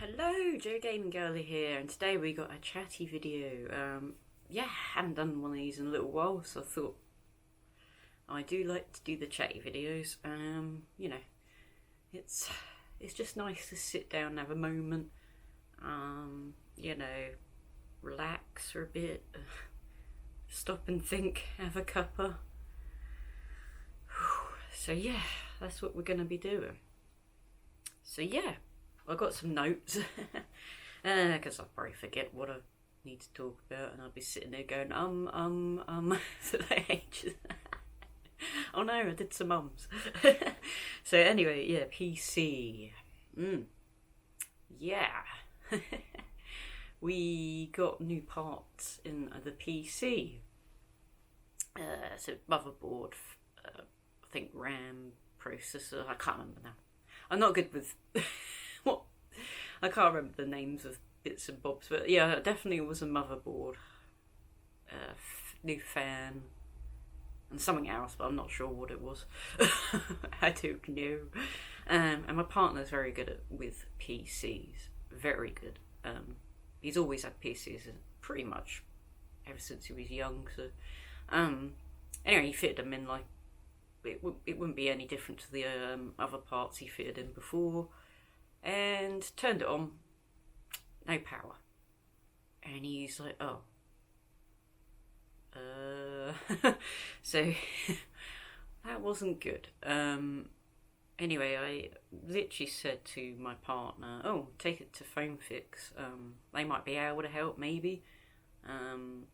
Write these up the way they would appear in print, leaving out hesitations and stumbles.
Hello, Joe Gaming Girly here, and today we got a chatty video. Yeah, haven't done one of these in a little while, so I thought I do like to do the chatty videos. You know, it's just nice to sit down and have a moment. You know, relax for a bit, stop and think, have a cuppa. So yeah, that's what we're gonna be doing. So yeah. I got some notes because I'll probably forget what I need to talk about, and I'll be sitting there going for the ages. Oh no, I did some ums. So anyway, yeah, PC. Yeah. We got new parts in the PC. So motherboard, I think RAM, processor. I can't remember now. I'm not good with. What? I can't remember the names of bits and bobs, but yeah, it definitely was a motherboard, new fan, and something else, but I'm not sure what it was. I don't know. And my partner's very good with PCs, very good. He's always had PCs, pretty much ever since he was young. So, anyway, he fitted them in like it wouldn't be any different to the other parts he fitted in before. And turned it on, no power. And he's like, oh. So, that wasn't good. Anyway, I literally said to my partner, oh, take it to Phone Fix. They might be able to help, maybe. And,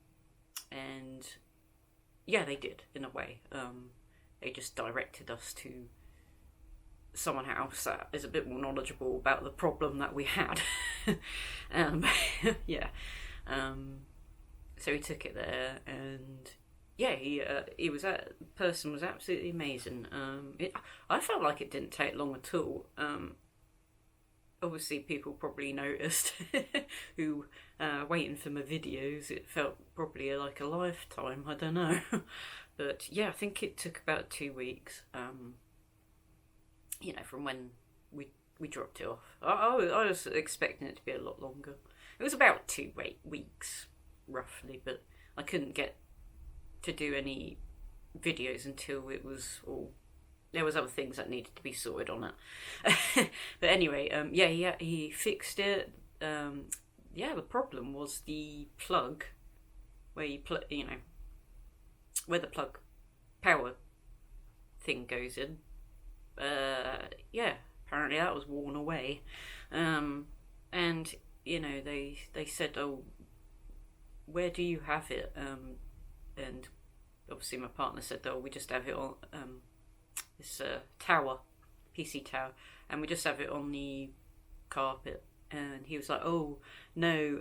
yeah, they did, in a way. They just directed us to someone else that is a bit more knowledgeable about the problem that we had. Yeah. So we took it there, and yeah, he was the person was absolutely amazing. I felt like it didn't take long at all. Obviously, people probably noticed who waiting for my videos. It felt probably like a lifetime. I don't know, but yeah, I think it took about 2 weeks. You know, from when we dropped it off. I was expecting it to be a lot longer. It was about 2 weeks, roughly, but I couldn't get to do any videos until it was all... There was other things that needed to be sorted on it. But anyway, yeah, he fixed it. Yeah, the problem was the plug, where you plug, you know, where the plug power thing goes in. Yeah, apparently that was worn away. And, you know, they said, oh, where do you have it? And obviously my partner said, oh, we just have it on this tower, PC tower, and we just have it on the carpet. And he was like, oh, no,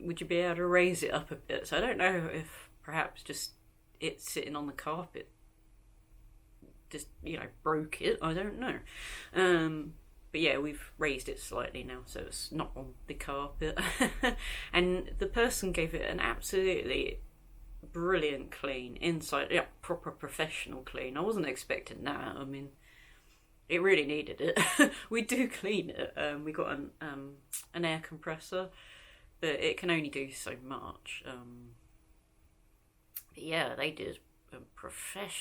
would you be able to raise it up a bit? So I don't know if perhaps just it sitting on the carpet just, you know, broke it. I don't know. But yeah, we've raised it slightly now, so it's not on the carpet. And the person gave it an absolutely brilliant clean inside, yeah, proper professional clean. I wasn't expecting that. I mean, it really needed it. We do clean it. We got an air compressor, but it can only do so much. But yeah, they did.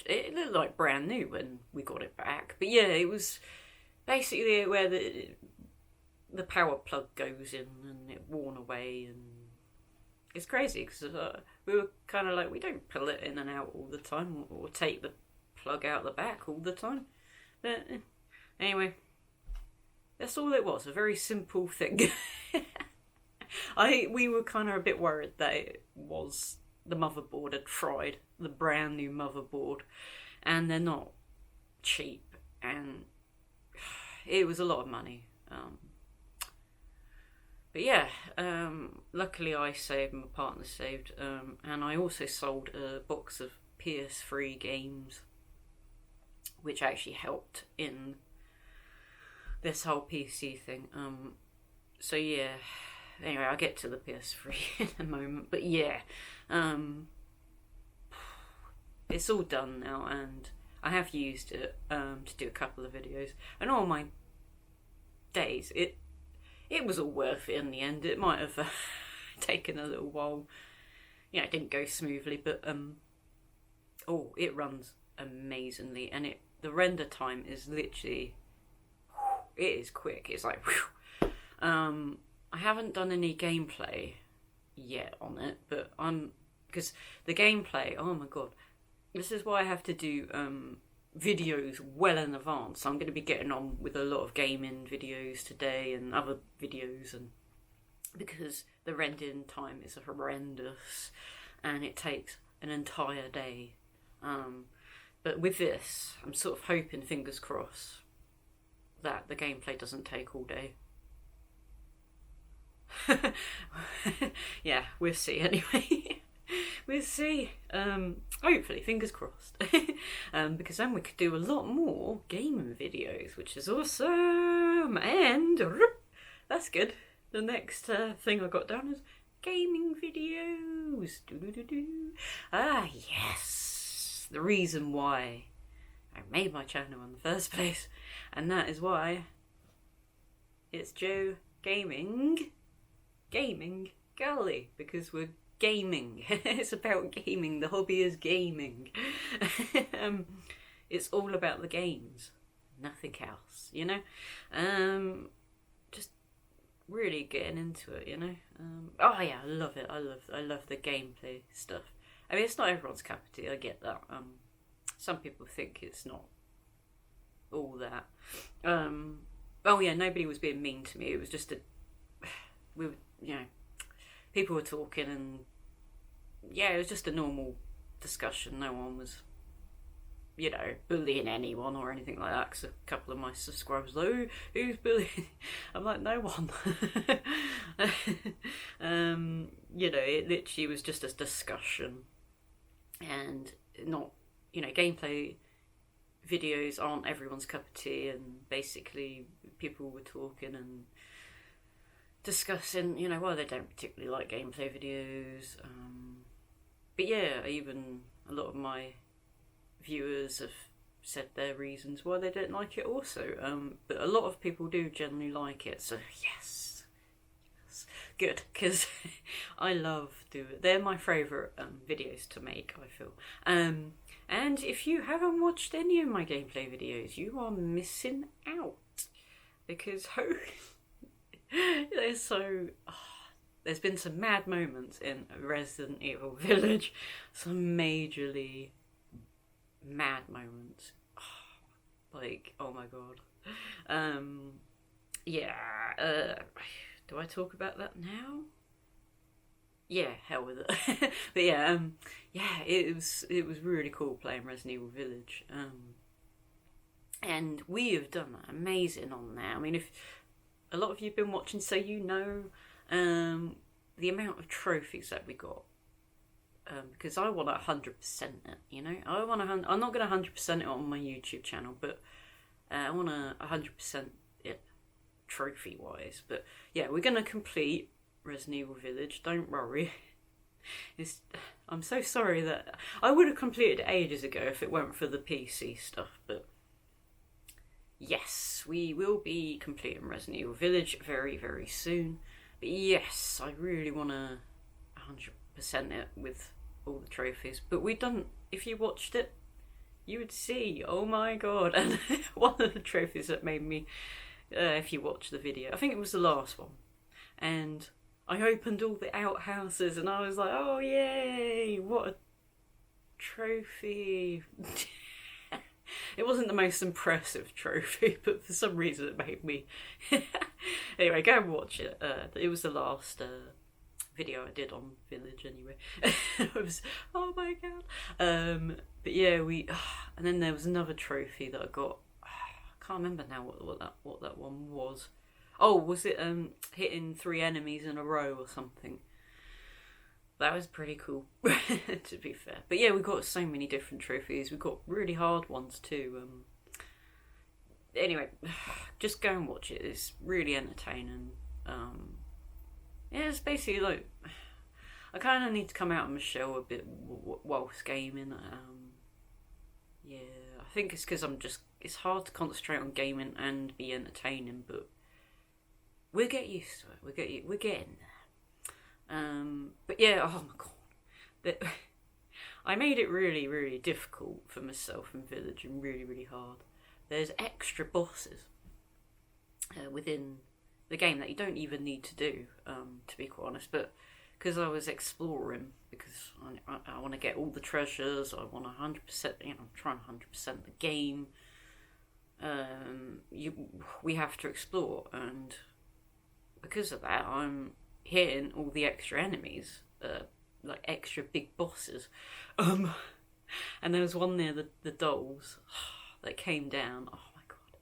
It looked like brand new when we got it back, but yeah, it was basically where the power plug goes in, and it worn away, and it's crazy because we were kind of like, we don't pull it in and out all the time, or take the plug out the back all the time. But anyway, that's all it was, a very simple thing. We were kind of a bit worried that it was the motherboard had fried, the brand new motherboard, and they're not cheap, and it was a lot of money. But yeah, luckily I saved, my partner saved, and I also sold a box of PS3 games, which actually helped in this whole PC thing. So yeah, anyway, I'll get to the PS3 in a moment, but yeah, it's all done now, and I have used it to do a couple of videos, and all my days, it was all worth it in the end. It might have taken a little while. It didn't go smoothly, but it runs amazingly, and the render time is literally, it is quick. It's like, I haven't done any gameplay yet on it, but because the gameplay, oh my god, this is why I have to do videos well in advance. I'm going to be getting on with a lot of gaming videos today and other videos, and because the rendering time is horrendous and it takes an entire day. But with this, I'm sort of hoping, fingers crossed, that the gameplay doesn't take all day. Yeah, we'll see anyway. We'll see. Hopefully, fingers crossed. Because then we could do a lot more gaming videos, which is awesome. And that's good. The next thing I got down is gaming videos. Ah, yes. The reason why I made my channel in the first place. And that is why it's Joe Gaming Gully, because we're gaming. It's about gaming. The hobby is gaming. It's all about the games, nothing else, just really getting into it, oh yeah, I love it. I love the gameplay stuff. I mean, it's not everyone's cup of tea, I get that. Some people think it's not all that. Oh yeah, nobody was being mean to me. It was just people were talking, and yeah, it was just a normal discussion. No one was, bullying anyone or anything like that, because a couple of my subscribers were like, who's bullying? I'm like, no one. It literally was just a discussion, and not, gameplay videos aren't everyone's cup of tea, and basically people were talking and discussing, why they don't particularly like gameplay videos. But yeah, even a lot of my viewers have said their reasons why they don't like it also. But a lot of people do generally like it, so yes, good, because I love doing it. They're my favourite videos to make, I feel. And if you haven't watched any of my gameplay videos, you are missing out, because there's been some mad moments in Resident Evil Village, some majorly mad moments. Oh my god. Do I talk about that now? Yeah, hell with it. But yeah, it was really cool playing Resident Evil Village. And we have done amazing on there. I mean, if a lot of you have been watching, so the amount of trophies that we got. Because I want 100% it, I'm not going to 100% it on my YouTube channel, but I want 100% it trophy-wise. But yeah, we're going to complete Resident Evil Village, don't worry. I'm so sorry that I would have completed it ages ago if it weren't for the PC stuff, but yes, we will be completing Resident Evil Village very, very soon. But yes, I really want to 100% it with all the trophies. But if you watched it, you would see, oh my god. And one of the trophies that made me, if you watch the video, I think it was the last one, and I opened all the outhouses and I was like, oh yay, what a trophy. It wasn't the most impressive trophy, but for some reason it made me... Anyway, go and watch it. It was the last video I did on Village anyway. I was, oh my god. But yeah, and then there was another trophy that I got. I can't remember now what that one was. Oh, was it hitting 3 enemies in a row or something? That was pretty cool, to be fair. But yeah, we got so many different trophies. We got really hard ones too. Anyway, just go and watch it. It's really entertaining. Yeah, it's basically like, I kind of need to come out of my shell a bit whilst gaming. Yeah, I think it's because it's hard to concentrate on gaming and be entertaining, but we'll get used to it. We're getting there. But yeah, oh my god, I made it really, really difficult for myself in Village, and really, really hard. There's extra bosses within the game that you don't even need to do, to be quite honest. But because I was exploring, because I want to get all the treasures, I want 100%, I'm trying 100% the game. We have to explore, and because of that, I'm hitting all the extra enemies, like extra big bosses. And there was one near the dolls that came down. Oh my god,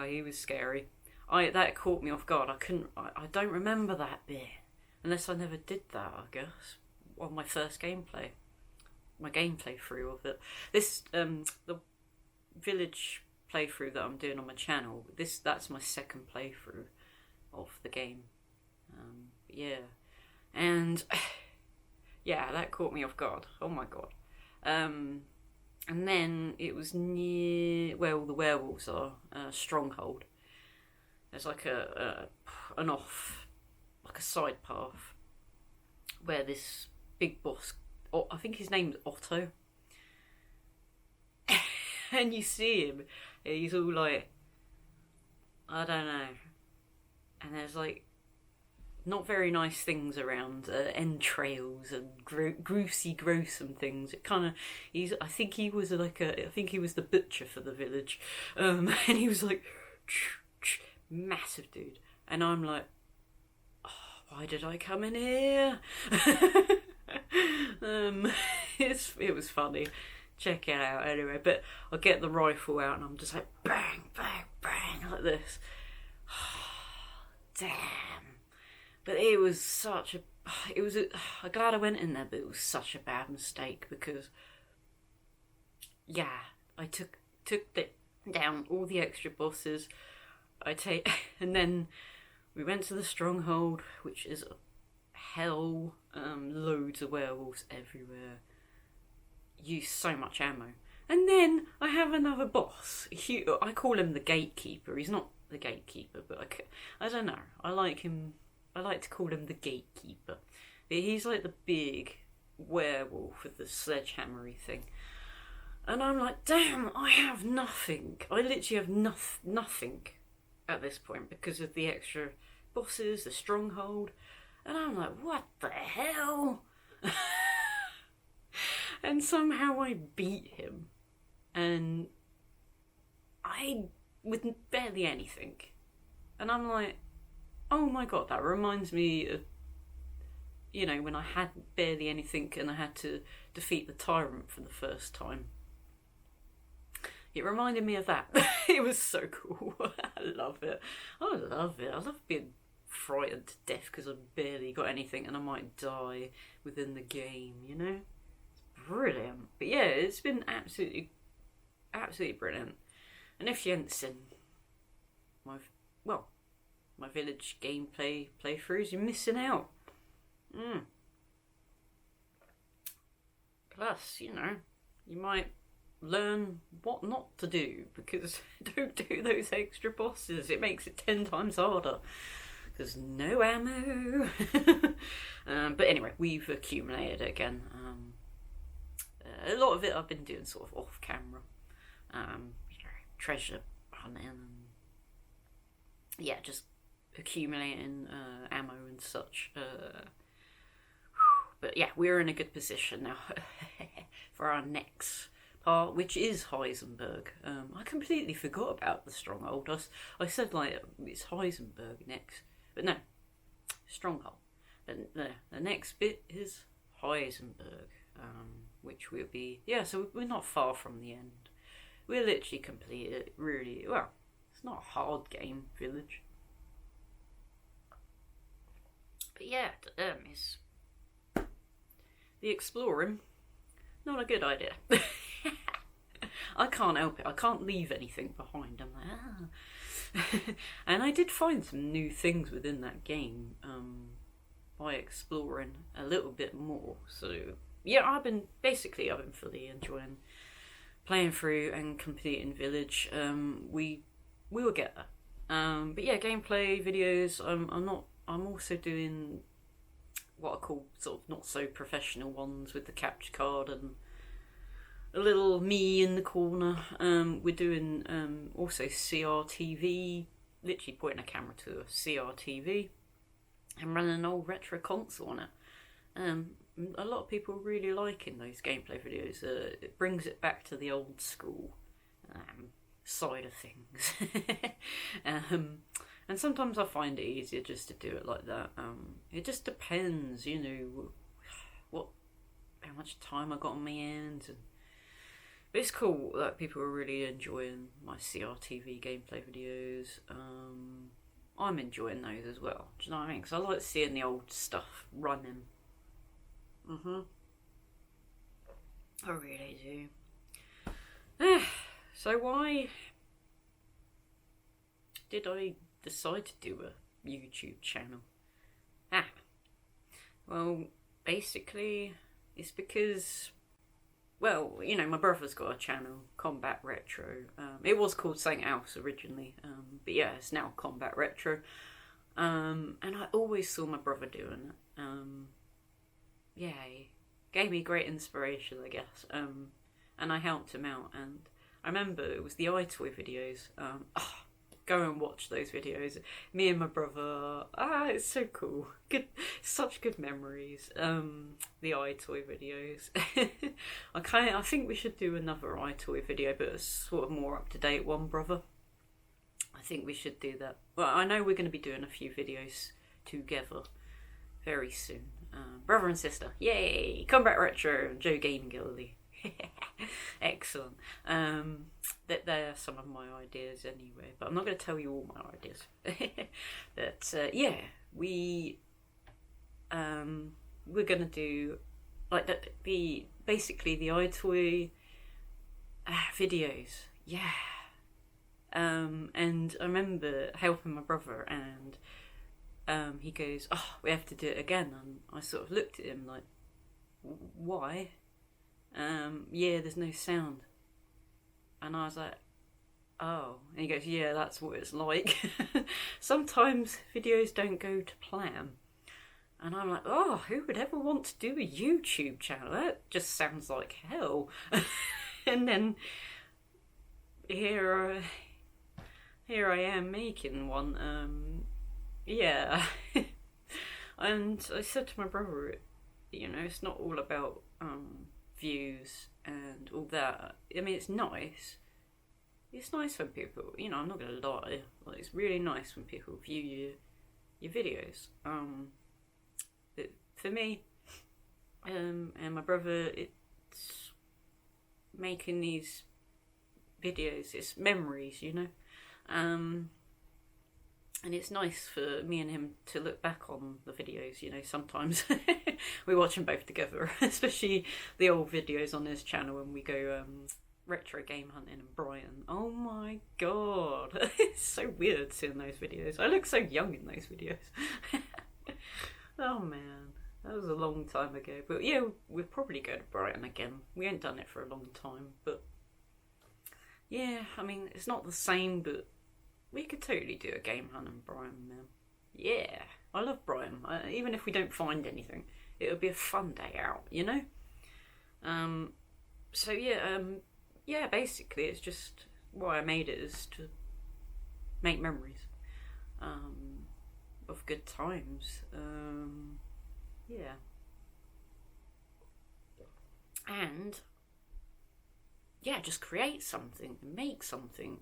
he was scary. That caught me off guard. I don't remember that bit, unless I never did that, I guess, on my first gameplay. My gameplay through of it. This, the Village playthrough that I'm doing on my channel, that's my second playthrough of the game. Yeah. And, yeah, that caught me off guard. Oh my god. And then it was near where all the werewolves are, Stronghold. There's like a side path where this big boss, I think his name's Otto, and you see him, and he's all like, I don't know, and there's like not very nice things around, entrails and gruesome things. It kind of, I think he was the butcher for the village, and he was like massive dude, and I'm like, why did I come in here? It was funny. Check it out anyway. But I get the rifle out and I'm just like bang, bang, bang, like this. Damn. But it was I'm glad I went in there, but it was such a bad mistake, because yeah, I took down all the extra bosses. And then we went to the Stronghold, which is hell, loads of werewolves everywhere, use so much ammo. And then I have another boss. I call him the Gatekeeper. He's not the Gatekeeper, but I don't know. I like him. I like to call him the Gatekeeper. He's like the big werewolf with the sledgehammery thing. And I'm like, damn, I have nothing. I literally have nothing at this point because of the extra bosses, the Stronghold. And I'm like, what the hell? And somehow I beat him. And with barely anything. And I'm like, oh my god, that reminds me of, when I had barely anything and I had to defeat the Tyrant for the first time. It reminded me of that. It was so cool. I love it. I love being frightened to death because I've barely got anything and I might die within the game, It's brilliant. But yeah, it's been absolutely brilliant. And if you haven't seen my Village gameplay playthroughs, you're missing out. Plus, you might learn what not to do, because don't do those extra bosses. It makes it 10 times harder. There's no ammo. But anyway, we've accumulated it again. A lot of it I've been doing sort of off camera. Treasure hunting and just accumulating ammo and such. But yeah, we're in a good position now for our next part, which is Heisenberg. I completely forgot about the Stronghold. I said it's Heisenberg next, but no, Stronghold. The next bit is Heisenberg, which will be so we're not far from the end. We'll literally complete it. Really well. It's not a hard game, Village. But yeah, it's the exploring. Not a good idea. I can't help it. I can't leave anything behind. I'm like, And I did find some new things within that game by exploring a little bit more. So yeah, I've been fully enjoying playing through and completing Village. We will get there. But yeah, gameplay videos. I'm also doing what I call sort of not so professional ones with the capture card and a little me in the corner. We're doing also CRTV, literally pointing a camera to a CRTV and running an old retro console on it. A lot of people are really liking those gameplay videos. It brings it back to the old school side of things. And sometimes I find it easier just to do it like that. It just depends, how much time I got on my hands. But it's cool that people are really enjoying my CRTV gameplay videos. I'm enjoying those as well. Do you know what I mean? Because I like seeing the old stuff running. I really do. So why did I decide to do a YouTube channel? Well, basically, it's because, well, my brother's got a channel, Combat Retro. It was called something else originally, but yeah, it's now Combat Retro. And I always saw my brother doing it. Yeah, he gave me great inspiration, I guess. And I helped him out. And I remember it was the iToy videos. Go and watch those videos. Me and my brother. It's so cool. Such good memories. The iToy videos. I think we should do another iToy video, but a sort of more up to date one, brother. I think we should do that. Well, I know we're going to be doing a few videos together very soon. Brother and sister, yay! Combat Retro, Joe Gaming Guilty. Excellent. That they're some of my ideas anyway, but I'm not going to tell you all my ideas. But yeah, we're going to do like that. Basically the iToy videos. Yeah. And I remember helping my brother, and he goes, "Oh, we have to do it again." And I sort of looked at him like, "Why?" Yeah, there's no sound. And I was like, "Oh." And he goes, "Yeah, that's what it's like." Sometimes videos don't go to plan. And I'm like, "Oh, who would ever want to do a YouTube channel? That just sounds like hell." And then here I am making one. Yeah. And I said to my brother, it's not all about views and all that. I mean, it's nice. It's nice when people, I'm not gonna lie. Like, it's really nice when people view your videos. But for me, and my brother, it's making these videos. It's memories, and it's nice for me and him to look back on the videos, sometimes we watch them both together, especially the old videos on his channel when we go retro game hunting in Brighton. Oh my god, it's so weird seeing those videos. I look so young in those videos. Oh man, that was a long time ago. But yeah, we'll probably go to Brighton again. We ain't done it for a long time, but yeah, I mean, it's not the same, but we could totally do a game hunt in Brighton, man. Yeah, I love Brighton. Even if we don't find anything, it would be a fun day out, So yeah, basically, it's just why I made it is to make memories of good times. Yeah, and yeah, just create something, make something.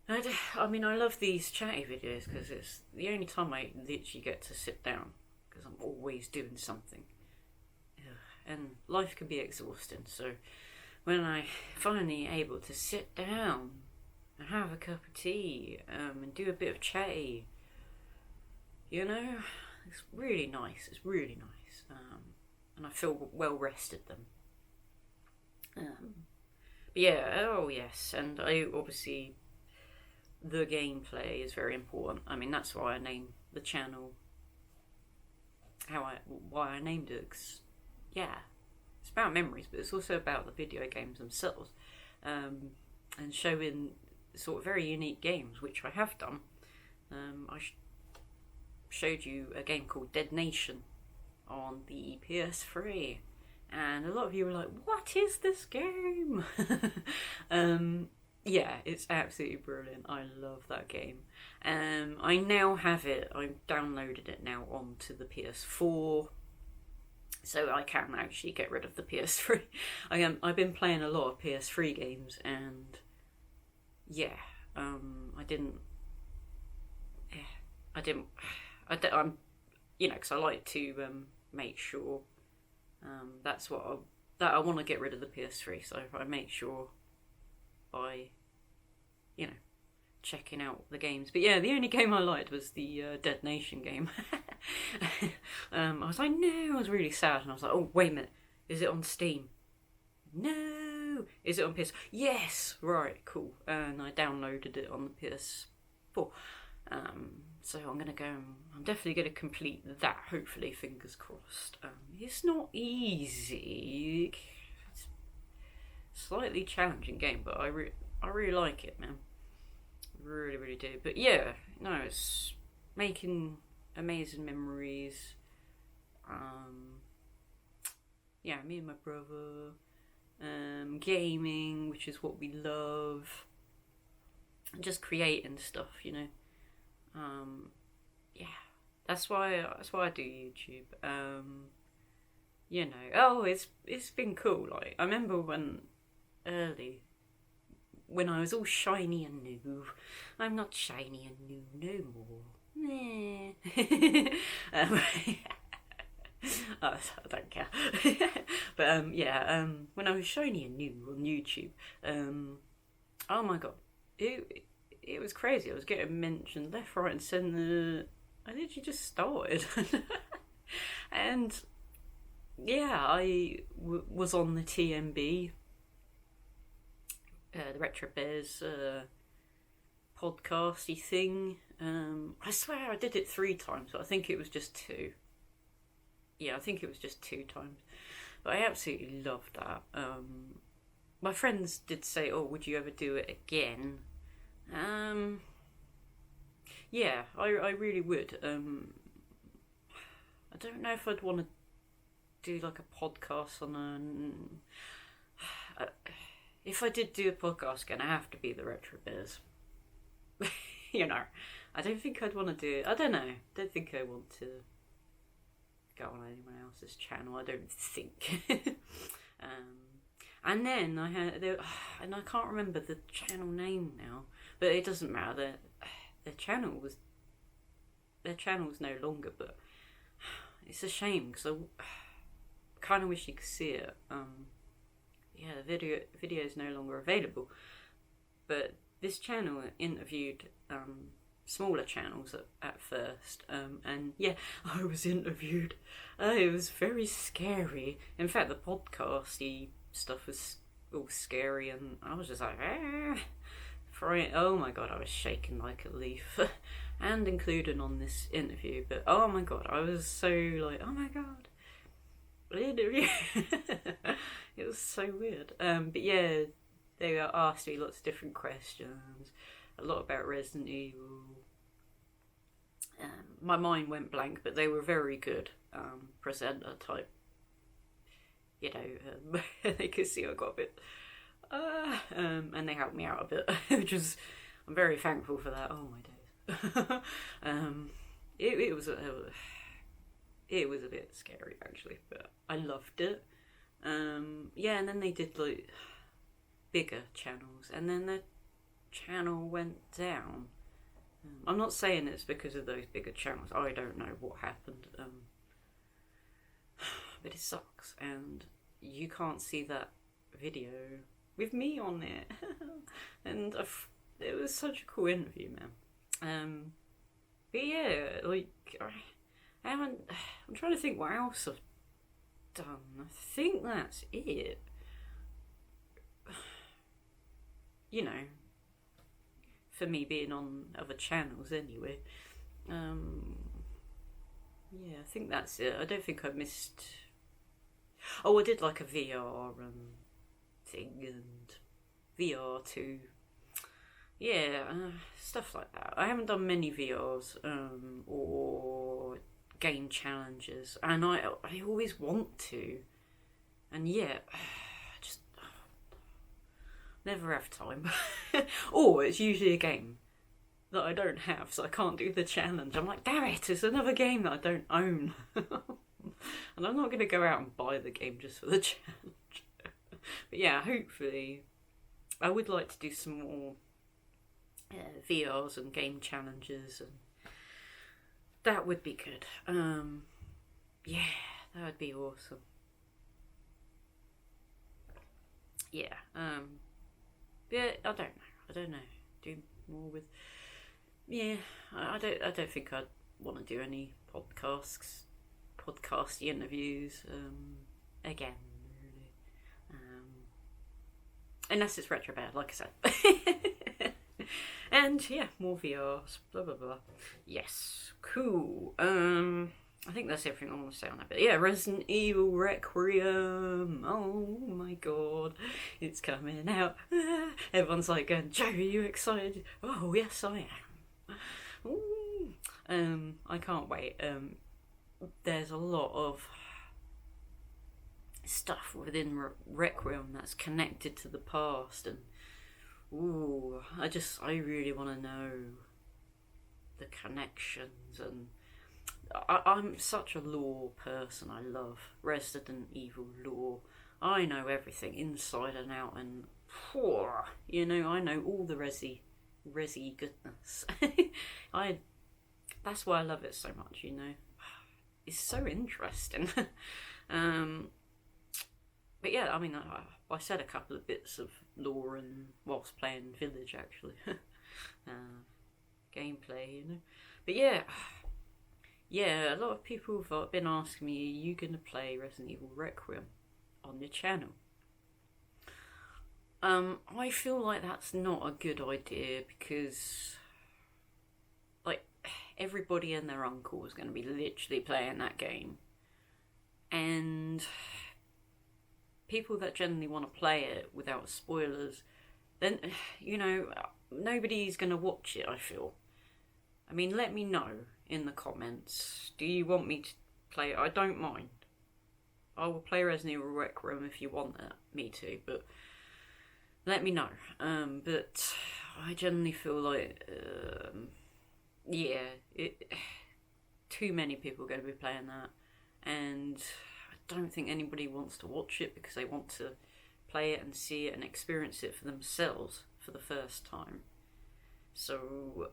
I mean, I love these chatty videos because it's the only time I literally get to sit down, because I'm always doing something. And life can be exhausting, so when I finally able to sit down and have a cup of tea and do a bit of chatty, it's really nice. It's really nice, and I feel well rested then. But yeah, oh yes, and I obviously, the gameplay is very important. I mean, that's why I named the channel why I named it. 'Cause, yeah, it's about memories, but it's also about the video games themselves, and showing sort of very unique games, which I have done. I showed you a game called Dead Nation on the PS3, and a lot of you were like, what is this game? Yeah, it's absolutely brilliant. I love that game. I now have it. I've downloaded it now onto the PS4, so I can actually get rid of the PS3. I've been playing a lot of PS3 games, and yeah, I'm, because I like to make sure that I want to get rid of the PS3. So I make sure by, checking out the games. But yeah, the only game I liked was the Dead Nation game. I was like, no, I was really sad, and I was like, oh, wait a minute, is it on Steam? No. Is it on PS? Yes. Right, cool. And I downloaded it on the PS4. So I'm gonna go. I'm definitely gonna complete that. Hopefully, fingers crossed. It's not easy. It's a slightly challenging game, but I really like it, man. Really, really do. But yeah, no, it's making amazing memories. Yeah, me and my brother. Gaming, which is what we love. Just creating stuff, yeah, that's why I do YouTube. It's been cool. Like, I remember when I was all shiny and new. I'm not shiny and new no more. I don't care. But when I was shiny and new on YouTube, oh my god, it was crazy. I was getting mentioned left, right, and centre. I literally just started, and yeah, I was on the TMB, the Retro Bears podcasty thing. I swear I did it 3 times, but I think it was just 2. Yeah, I think it was just 2 times. But I absolutely loved that. My friends did say, oh, would you ever do it again? Yeah, I really would. I don't know if I'd want to do like a podcast on if I did do a podcast, it's going to have to be the Retro Bears. I don't think I'd want to do it. I don't know. I don't think I want to go on anyone else's channel, I don't think. And then I had, and I can't remember the channel name now, but it doesn't matter. Their channel's no longer, but it's a shame because I kind of wish you could see it. The video is no longer available, but this channel interviewed smaller channels at first, and yeah, I was interviewed. It was very scary. In fact, the podcasty stuff was all scary, and I was just like, oh my god, I was shaking like a leaf. And included on this interview, but oh my god, I was so like, oh my god, interview. It was so weird. But yeah, they asked me lots of different questions, a lot about Resident Evil. My mind went blank, but they were very good presenter type. They could see I got a bit, and they helped me out a bit, which is, I'm very thankful for that. Oh my days. It was a bit scary actually, but I loved it. And then they did like bigger channels, and then the channel went down. I'm not saying it's because of those bigger channels. I don't know what happened, but it sucks, and you can't see that video with me on it. And it was such a cool interview, man. But yeah, like I'm trying to think what else I've done. I think that's it. For me being on other channels anyway. I think that's it. I don't think I missed. Oh, I did like a VR thing and VR 2. yeah, stuff like that. I haven't done many VRs or game challenges, and I always want to, and yeah, just never have time. Or it's usually a game that I don't have, so I can't do the challenge. I'm like, damn it, it's another game that I don't own. And I'm not going to go out and buy the game just for the challenge. But yeah, hopefully, I would like to do some more VRs and game challenges, and that would be good. Yeah, that would be awesome. Yeah, yeah, I don't know. Do more with. Yeah, I don't think I'd want to do any podcasty interviews again, really. Unless it's retro bad, like I said. And yeah, more VRs, blah blah blah. Yes, cool. I think that's everything I want to say on that. But yeah, Resident Evil Requiem. Oh my god, it's coming out. Everyone's like going, Joe, are you excited? Oh yes, I am. Ooh. I can't wait. There's a lot of stuff within Requiem that's connected to the past, and ooh, I really want to know the connections, and I'm such a lore person. I love Resident Evil lore. I know everything inside and out, and you know, I know all the Resi goodness. That's why I love it so much, you know. It's so interesting. But yeah, I mean, I said a couple of bits of lore and whilst playing Village, actually. Gameplay, you know. But yeah, a lot of people have been asking me, are you going to play Resident Evil Requiem on your channel? I feel like that's not a good idea, because like everybody and their uncle is going to be literally playing that game, and people that generally want to play it without spoilers, then, you know, nobody's going to watch it, I feel. I mean, let me know in the comments. Do you want me to play it? I don't mind. I will play Resident Evil Requiem if you want me to, but let me know. But I generally feel like, too many people are going to be playing that, and I don't think anybody wants to watch it because they want to play it and see it and experience it for themselves for the first time. So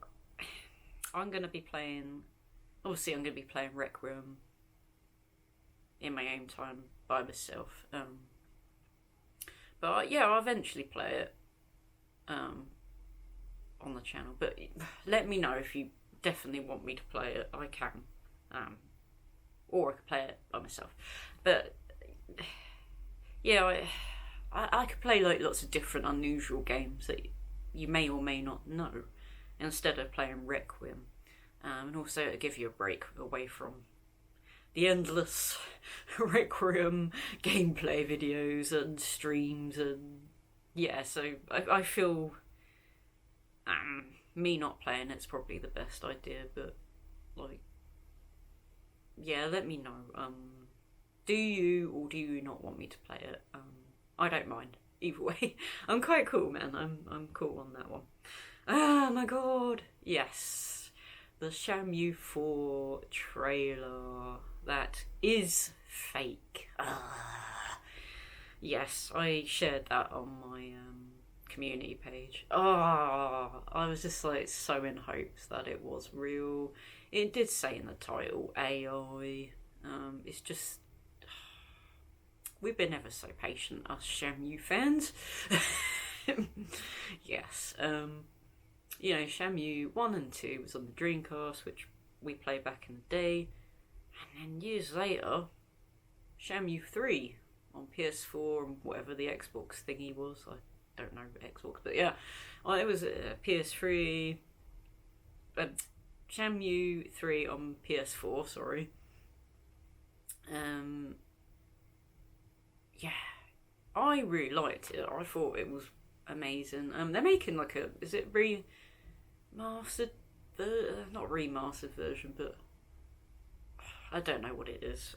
I'm going to be playing Requiem in my own time by myself. But yeah, I'll eventually play it on the channel. But let me know if you definitely want me to play it. I can. Or I could play it by myself. But yeah, I could play like lots of different unusual games that you may or may not know instead of playing Requiem. And also it'll give you a break away from the endless Requiem gameplay videos and streams, and yeah, so I feel me not playing it's probably the best idea. But like, yeah, let me know. Do you or do you not want me to play it? I don't mind either way. I'm quite cool, man. I'm cool on that one. Oh my god, yes, the Shenmue 4 trailer that is fake. Yes, I shared that on my community page. I was just like so in hopes that it was real. It did say in the title AI. It's just, we've been ever so patient, us Shenmue fans. Yes. You know, Shenmue 1 and 2 was on the Dreamcast, which we played back in the day. And then years later, Shenmue 3 on PS4 and whatever the Xbox thingy was. I don't know Xbox, but yeah. It was PS3. Shenmue 3 on PS4, sorry. Yeah. I really liked it. I thought it was amazing. They're making like is it remastered, not remastered version, but I don't know what it is.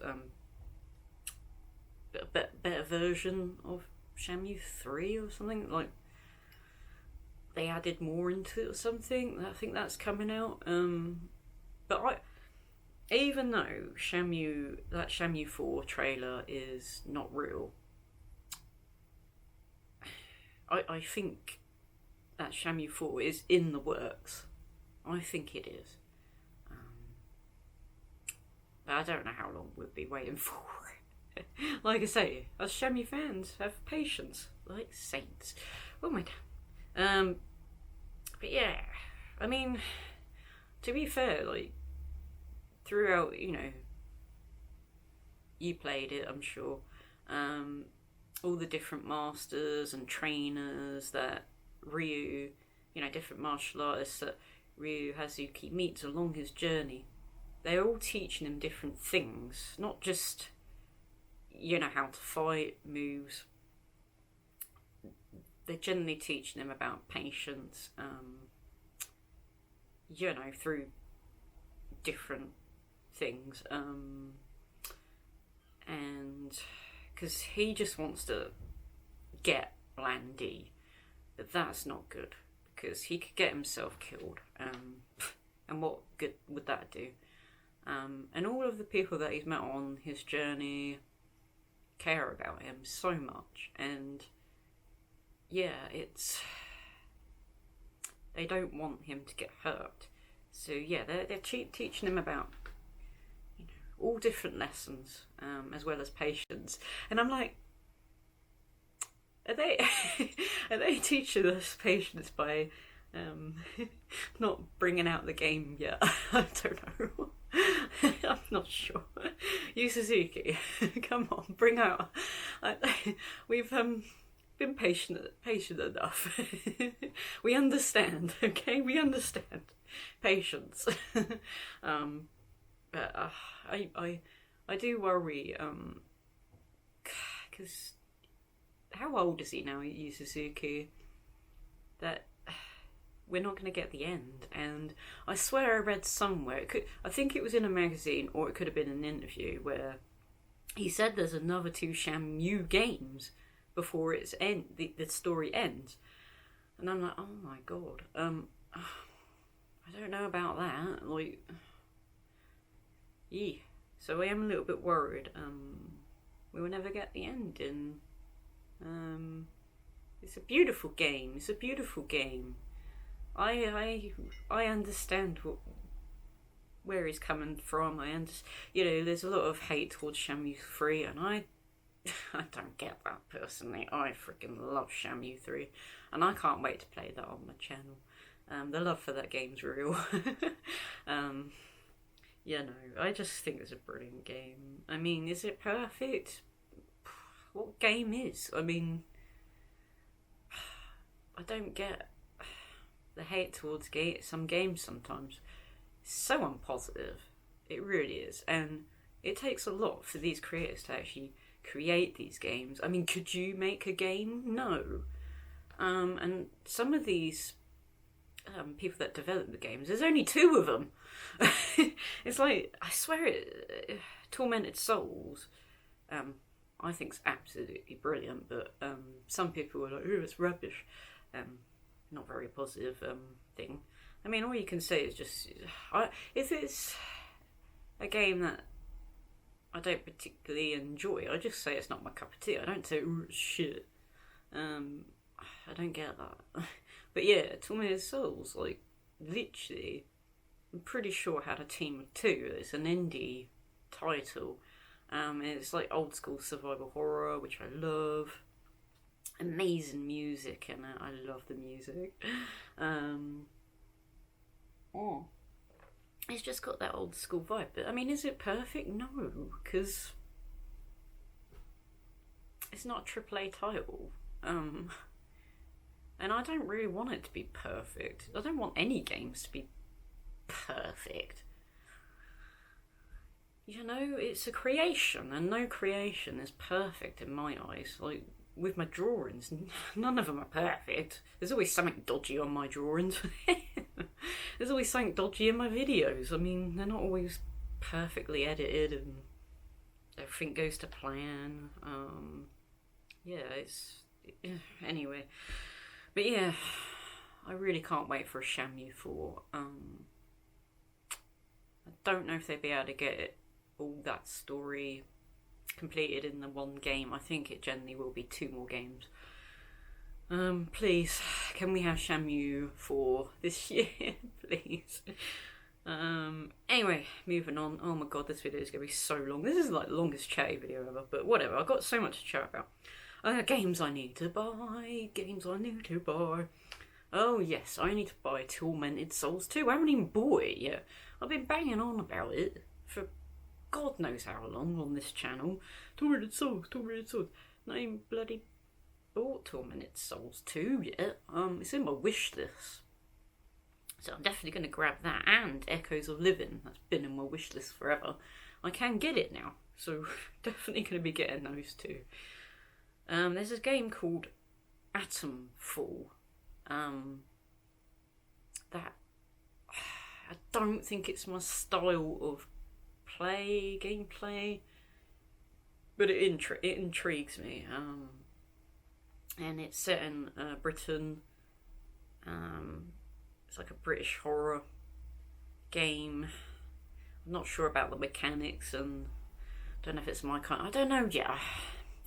But a better version of Shenmue 3 or something, like they added more into it or something. I think that's coming out. But even though that Shenmue 4 trailer is not real, I think that Shenmue 4 is in the works. I think it is. But I don't know how long we'll be waiting for it. Like I say, us Shenmue fans have patience, like saints. Oh my god. But yeah, I mean, to be fair, like, throughout, you played it, I'm sure, all the different masters and trainers that Ryu, different martial artists that Ryu Hazuki meets along his journey, they're all teaching him different things, not just, how to fight, moves. They're generally teaching him about patience, through different things, and because he just wants to get Plan D, but that's not good because he could get himself killed, and what good would that do? And all of the people that he's met on his journey care about him so much, and yeah, they don't want him to get hurt. So yeah, they're teaching him about all different lessons, as well as patience. And I'm like, are they teaching us patience by not bringing out the game yet? I don't know. I'm not sure. Yu Suzuki, come on, bring out. We've been patient enough. We understand, okay? We understand patience. But I do worry, because how old is he now, Yu Suzuki? That we're not going to get the end. And I swear I read somewhere, I think it was in a magazine, or it could have been an interview, where he said there's another 2 Shenmue games before the story ends. And I'm like, oh my god, I don't know about that, like, yeah. So I am a little bit worried, we will never get the end, and it's a beautiful game, I understand where he's coming from. There's a lot of hate towards Shenmue 3, and I don't get that personally. I freaking love Shenmue 3, and I can't wait to play that on my channel. The love for that game's real. I just think it's a brilliant game. I mean, is it perfect? What game is? I mean, I don't get the hate towards some games sometimes. It's so unpositive. It really is. And it takes a lot for these creators to actually create these games. I mean, could you make a game? No. And some of these people that develop the games, there's only 2 of them. It's like, I swear Tormented Souls, I think it's absolutely brilliant, but some people are like, oh, it's rubbish. Not very positive thing. I mean, all you can say is just, if it's a game that I don't particularly enjoy, I just say it's not my cup of tea. I don't say, oh, it's shit. I don't get that. But yeah, Tormented Souls, like, literally, I'm pretty sure had a team of 2. It's an indie title. It's like old school survival horror, which I love. Amazing music, and I love the music. It's just got that old school vibe. But I mean, is it perfect? No, because it's not a AAA title. And I don't really want it to be perfect. I don't want any games to be perfect. It's a creation, and no creation is perfect in my eyes. Like, with my drawings, none of them are perfect. There's always something dodgy on my drawings. There's always something dodgy in my videos. I mean, they're not always perfectly edited and everything goes to plan. Yeah, anyway. But yeah, I really can't wait for a Shenmue 4. I don't know if they'll be able to get it, all that story completed in the one game. I think it generally will be 2 more games. Please, can we have Shenmue 4 this year, please? Anyway, moving on. Oh my god, this video is going to be so long. This is like the longest chatty video ever, but whatever. I've got so much to chat about. Games I need to buy. Oh yes, I need to buy Tormented Souls 2. I haven't even bought it yet. I've been banging on about it for God knows how long on this channel. Tormented Souls. Not even bloody bought Tormented Souls 2 yet. It's in my wish list. So I'm definitely going to grab that, and Echoes of Living. That's been in my wish list forever. I can get it now, so definitely going to be getting those two. There's a game called Atomfall. That I don't think it's my style of gameplay, but it intrigues me. And it's set in Britain. It's like a British horror game. I'm not sure about the mechanics, and I don't know if it's my kind. I don't know. Yeah,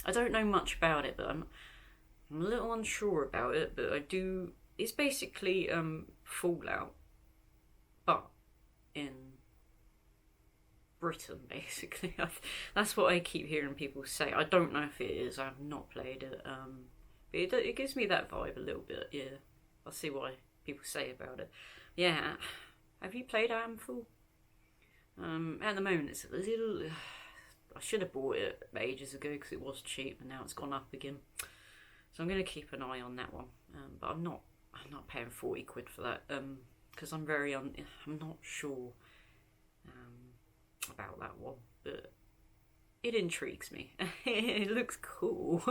I don't know much about it, but I'm a little unsure about it. But I do. It's basically Fallout, but in Britain, basically. That's what I keep hearing people say. I don't know if it is. I've not played it. But it gives me that vibe a little bit. Yeah, I'll see why people say about it. Yeah, have you played Atomfall? At the moment, it's a little. I should have bought it ages ago because it was cheap, and now it's gone up again. So I'm going to keep an eye on that one. But I'm not paying 40 quid for that. Because I'm not sure about that one, but it intrigues me. It looks cool.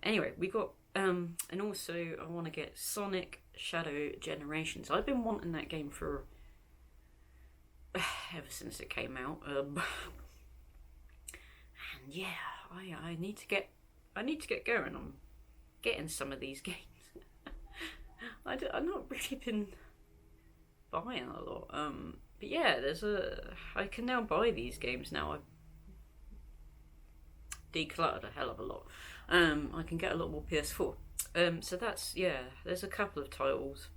Anyway, we got and also I want to get Sonic Shadow Generations. I've been wanting that game for ever since it came out. And yeah, I need to get going on getting some of these games. I've not really been buying a lot. But yeah, I can now buy these games now. I've decluttered a hell of a lot. I can get a lot more PS4. So that's, yeah, there's a couple of titles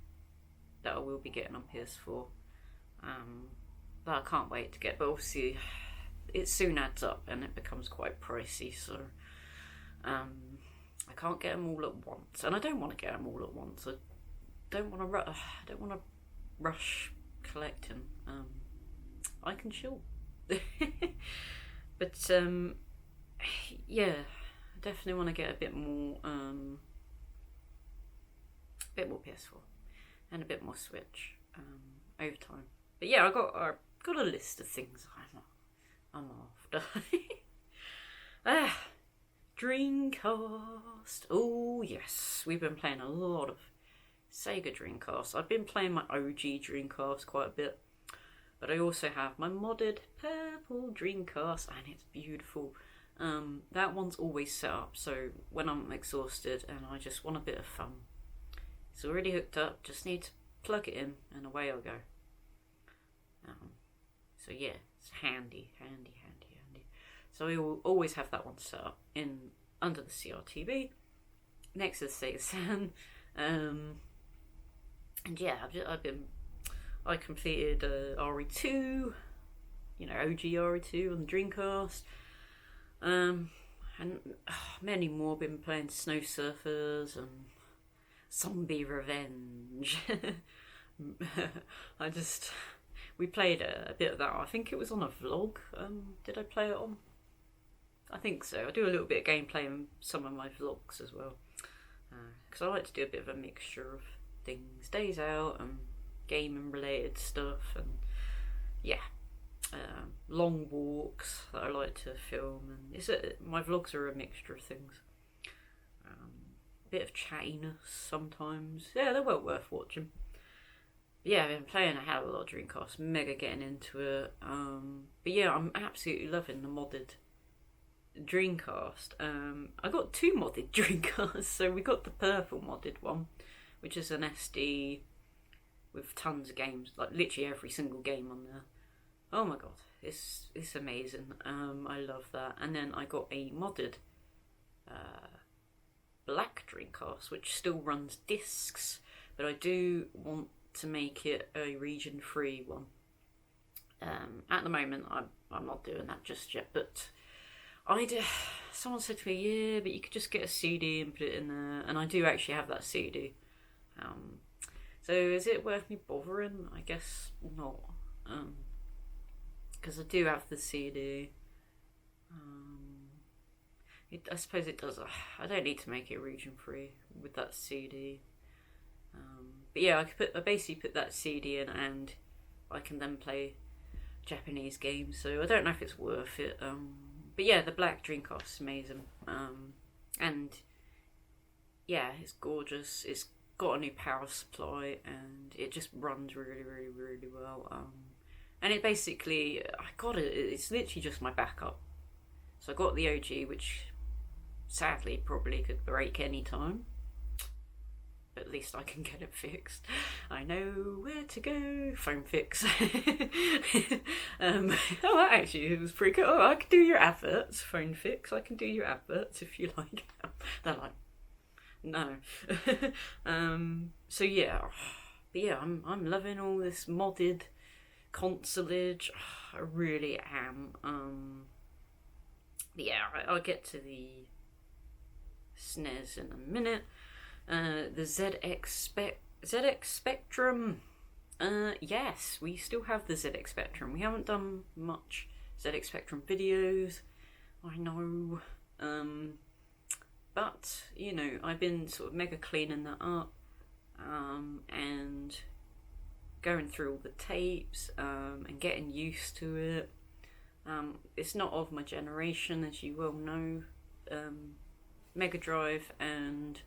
that I will be getting on PS4. That I can't wait to get, but obviously it soon adds up and it becomes quite pricey, so I can't get them all at once, and I don't want to get them all at once. I don't want to rush collecting. I can chill. But yeah, I definitely want to get a bit more PS4 and a bit more Switch over time. But yeah, I got a list of things I'm after. Dreamcast. Oh yes, we've been playing a lot of Sega Dreamcast. I've been playing my OG Dreamcast quite a bit, but I also have my modded purple Dreamcast, and it's beautiful. That one's always set up, so when I'm exhausted and I just want a bit of fun, it's already hooked up, just need to plug it in and away I'll go. So yeah, it's handy. So we will always have that one set up under the CRTV, next to the Sega Saturn. And yeah, I completed RE2, OG RE2 on the Dreamcast. And many more. Been playing Snow Surfers and Zombie Revenge. We played a bit of that. I think it was on a vlog. Did I play it on? I think so. I do a little bit of gameplay in some of my vlogs as well. Because I like to do a bit of a mixture of things. Days out and gaming related stuff. And yeah. Long walks that I like to film. And my vlogs are a mixture of things. A bit of chattiness sometimes. Yeah, they're well worth watching. But yeah, I've been playing a hell of a lot of Dreamcast, mega getting into it. But yeah, I'm absolutely loving the modded Dreamcast. I got 2 modded Dreamcasts. So we got the purple modded one, which is an SD with tons of games, like literally every single game on there. Oh my god, it's amazing. I love that. And then I got a modded black Dreamcast, which still runs discs, but I do want to make it a region free one. At the moment, I'm not doing that just yet, but someone said to me, yeah, but you could just get a CD and put it in there, and I do actually have that CD. So is it worth me bothering? I guess not, because I do have the CD. I suppose it does. I don't need to make it region free with that CD. But yeah, I basically put that CD in, and I can then play Japanese games. So I don't know if it's worth it. But yeah, the black Dreamcast is amazing. And yeah, it's gorgeous. It's got a new power supply, and it just runs really, really, really well. And it basically, it's literally just my backup. So I got the OG, which sadly probably could break any time, but at least I can get it fixed. I know where to go. Phone fix. Oh, actually, it was pretty good. Oh, I can do your adverts. Phone fix. I can do your adverts if you like. They're like, no. So yeah, but yeah, I'm loving all this modded consolage. I really am. Yeah, I'll get to the SNES in a minute. The ZX Spectrum. Yes, we still have the ZX Spectrum. We haven't done much ZX Spectrum videos, I know. But, you know, I've been sort of mega cleaning that up, and going through all the tapes, and getting used to it. It's not of my generation, as you well know. Mega Drive and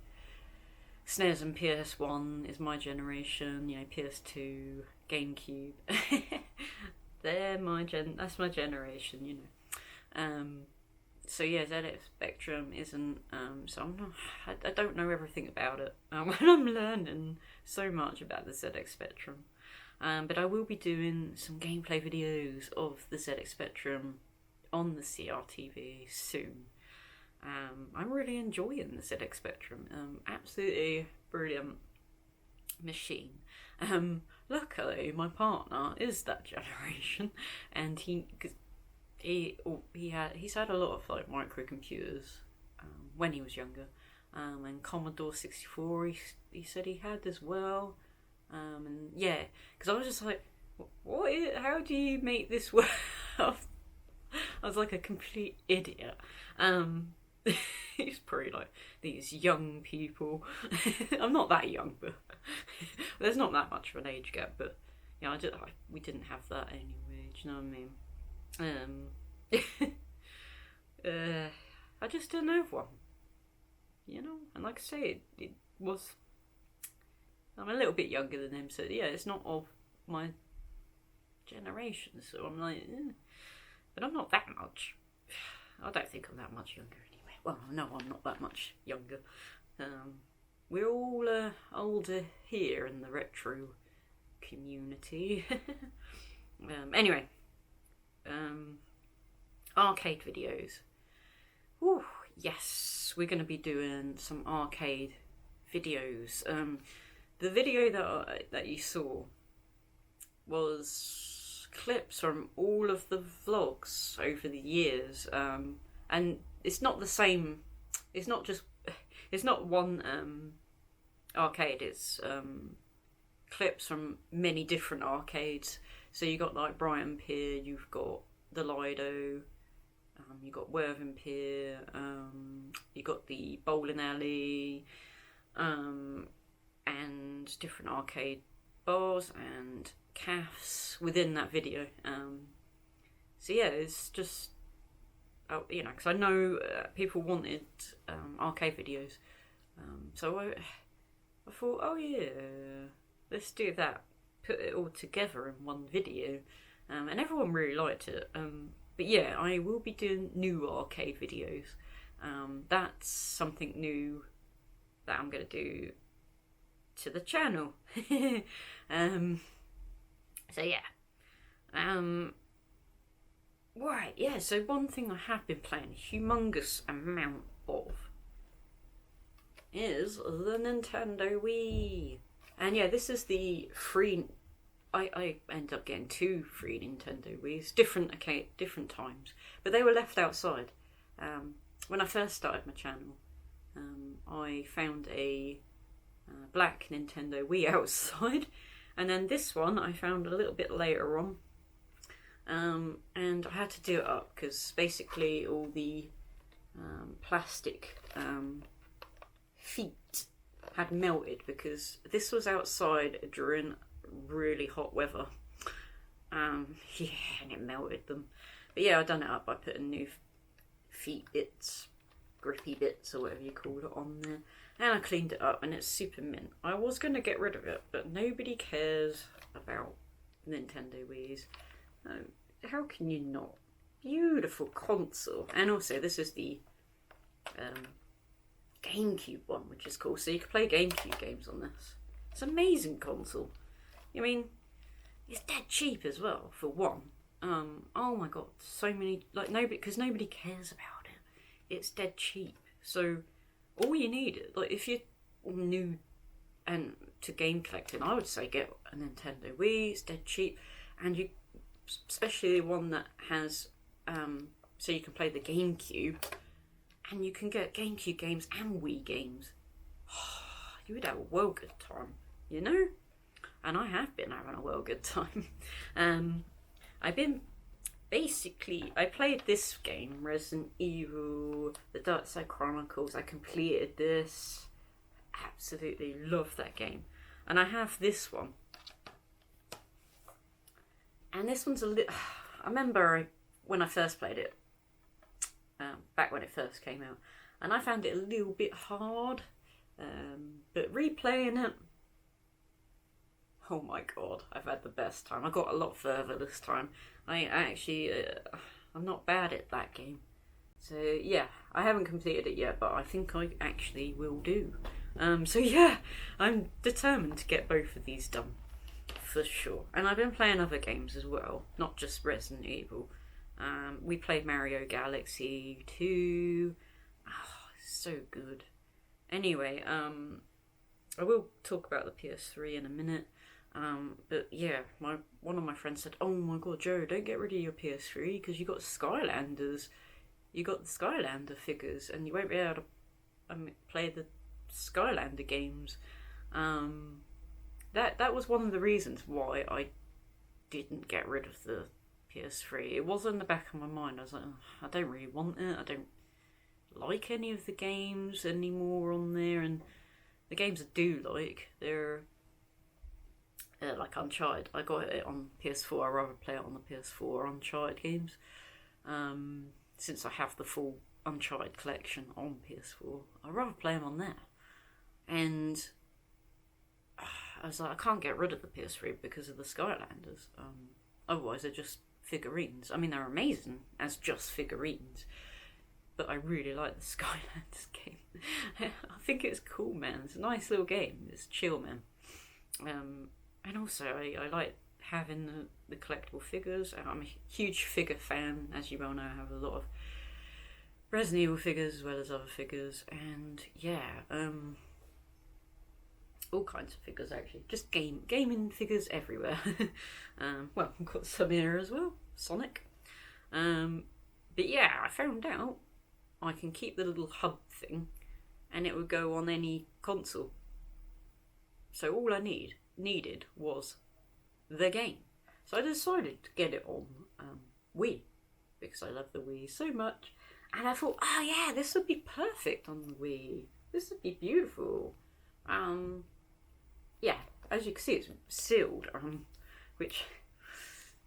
SNES and PS1 is my generation. You know, PS2, GameCube. That's my generation, you know. So yeah, ZX Spectrum isn't. So I don't know everything about it. And I'm learning so much about the ZX Spectrum. But I will be doing some gameplay videos of the ZX Spectrum on the CRTV soon. I'm really enjoying the ZX Spectrum. Absolutely brilliant machine. Luckily, my partner is that generation, and he's had a lot of like microcomputers when he was younger, and Commodore 64 he said he had as well. And yeah, because I was just like, how do you make this work? I was like a complete idiot. It's pretty like these young people. I'm not that young, but there's not that much of an age gap. But yeah, we didn't have that anyway. Do you know what I mean? I just didn't have one. You know, and like I say, it was. I'm a little bit younger than him, so yeah, it's not of my generation. So I'm like, but I'm not that much. I don't think I'm that much younger anyway. Well, no, I'm not that much younger. We're all older here in the retro community. Anyway, arcade videos. Whew, yes, we're going to be doing some arcade videos. The video that you saw was clips from all of the vlogs over the years, and it's not the same. It's not one arcade. It's clips from many different arcades. So you got like Brighton Pier, you've got the Lido, you got Worthing Pier, you got the bowling alley, and different arcade bars and cafes within that video. So yeah, it's just you know, because I know people wanted arcade videos, so I thought, oh yeah, let's do that. Put it all together in one video, and everyone really liked it. But yeah, I will be doing new arcade videos. That's something new that I'm going to do to the channel. So yeah. Right, yeah, so one thing I have been playing a humongous amount of is the Nintendo Wii. And yeah, this is the free... I ended up getting 2 free Nintendo Wiis, different times. But they were left outside. When I first started my channel, I found a black Nintendo Wii outside. And then this one I found a little bit later on. And I had to do it up because basically all the plastic feet had melted because this was outside during really hot weather. Yeah, and it melted them. But yeah, I done it up. I put a new feet bits, grippy bits or whatever you call it on there. And I cleaned it up and it's super mint. I was going to get rid of it, but nobody cares about Nintendo Wiis. How can you not? Beautiful console. And also this is the GameCube one, which is cool. So you can play GameCube games on this. It's an amazing console. I mean, it's dead cheap as well, for one. Oh my god, so many, like, because nobody cares about it. It's dead cheap. So all you need, like, if you're new and to game collecting, I would say get a Nintendo Wii. It's dead cheap, and you, especially one that has, so you can play the GameCube, and you can get GameCube games and Wii games. You would have a well good time, you know? And I have been having a well good time. I played this game, Resident Evil, The Dark Side Chronicles. I completed this. Absolutely love that game. And I have this one. And this one's a little... I remember when I first played it, back when it first came out, and I found it a little bit hard. But replaying it, oh my god, I've had the best time. I got a lot further this time. I actually, I'm not bad at that game. So yeah, I haven't completed it yet, but I think I actually will do. So yeah, I'm determined to get both of these done, for sure. And I've been playing other games as well, not just Resident Evil. We played Mario Galaxy 2. Oh, so good. Anyway, I will talk about the PS3 in a minute. But yeah, one of my friends said, "Oh my god, Joe, don't get rid of your PS3 because you got Skylanders. You got the Skylander figures, and you won't be able to play the Skylander games." That was one of the reasons why I didn't get rid of the PS3. It was in the back of my mind. I was like, oh, I don't really want it. I don't like any of the games anymore on there, and the games I do like, they're like Uncharted. I got it on PS4. I'd rather play it on the PS4 Uncharted games. Since I have the full Uncharted collection on PS4, I'd rather play them on there. And I was like, I can't get rid of the PS3 because of the Skylanders. Otherwise, they're just figurines. I mean, they're amazing as just figurines. But I really like the Skylanders game. I think it's cool, man. It's a nice little game. It's chill, man. And also, I like having the collectible figures. I'm a huge figure fan, as you well know. I have a lot of Resident Evil figures as well as other figures. And yeah, all kinds of figures actually. Just gaming figures everywhere. Well, I've got some here as well. Sonic. But yeah, I found out I can keep the little hub thing and it would go on any console. So all I needed was the game. So I decided to get it on Wii because I love the Wii so much. And I thought, oh yeah, this would be perfect on the Wii. This would be beautiful. Yeah, as you can see, it's sealed. Which,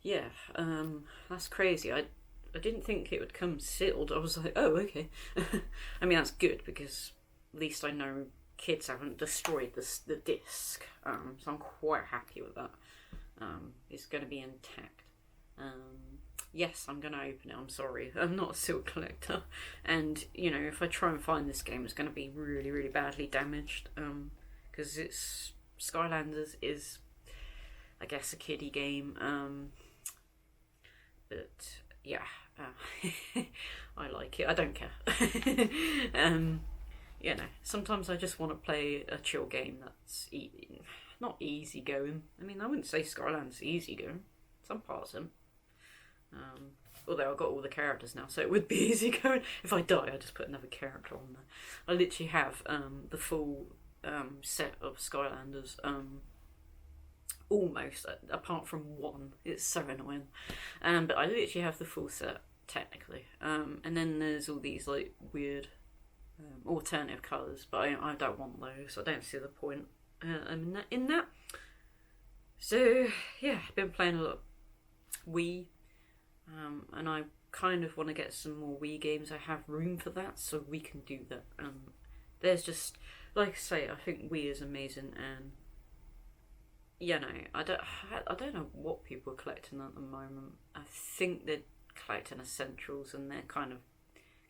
yeah, that's crazy. I didn't think it would come sealed. I was like, oh, okay. I mean, that's good because at least I know kids haven't destroyed the disc. So I'm quite happy with that. It's going to be intact. Yes, I'm going to open it. I'm sorry. I'm not a sealed collector. And, you know, if I try and find this game, it's going to be really, really badly damaged. Because it's Skylanders is, I guess, a kiddie game. But yeah, I like it. I don't care. You know, sometimes I just want to play a chill game that's not easy going. I mean, I wouldn't say Skyland's easy going. Some parts of although I've got all the characters now, so it would be easy going. If I die, I just put another character on there. I literally have the full set of Skylanders. Almost, apart from one. It's so annoying. But I literally have the full set, technically. And then there's all these like weird alternative colours, but I don't want those. I don't see the point in that. So yeah, I've been playing a lot of Wii, and I kind of want to get some more Wii games. I have room for that, so we can do that. There's just, like I say, I think Wii is amazing, and you know, I don't know what people are collecting at the moment. I think they're collecting essentials, and they're kind of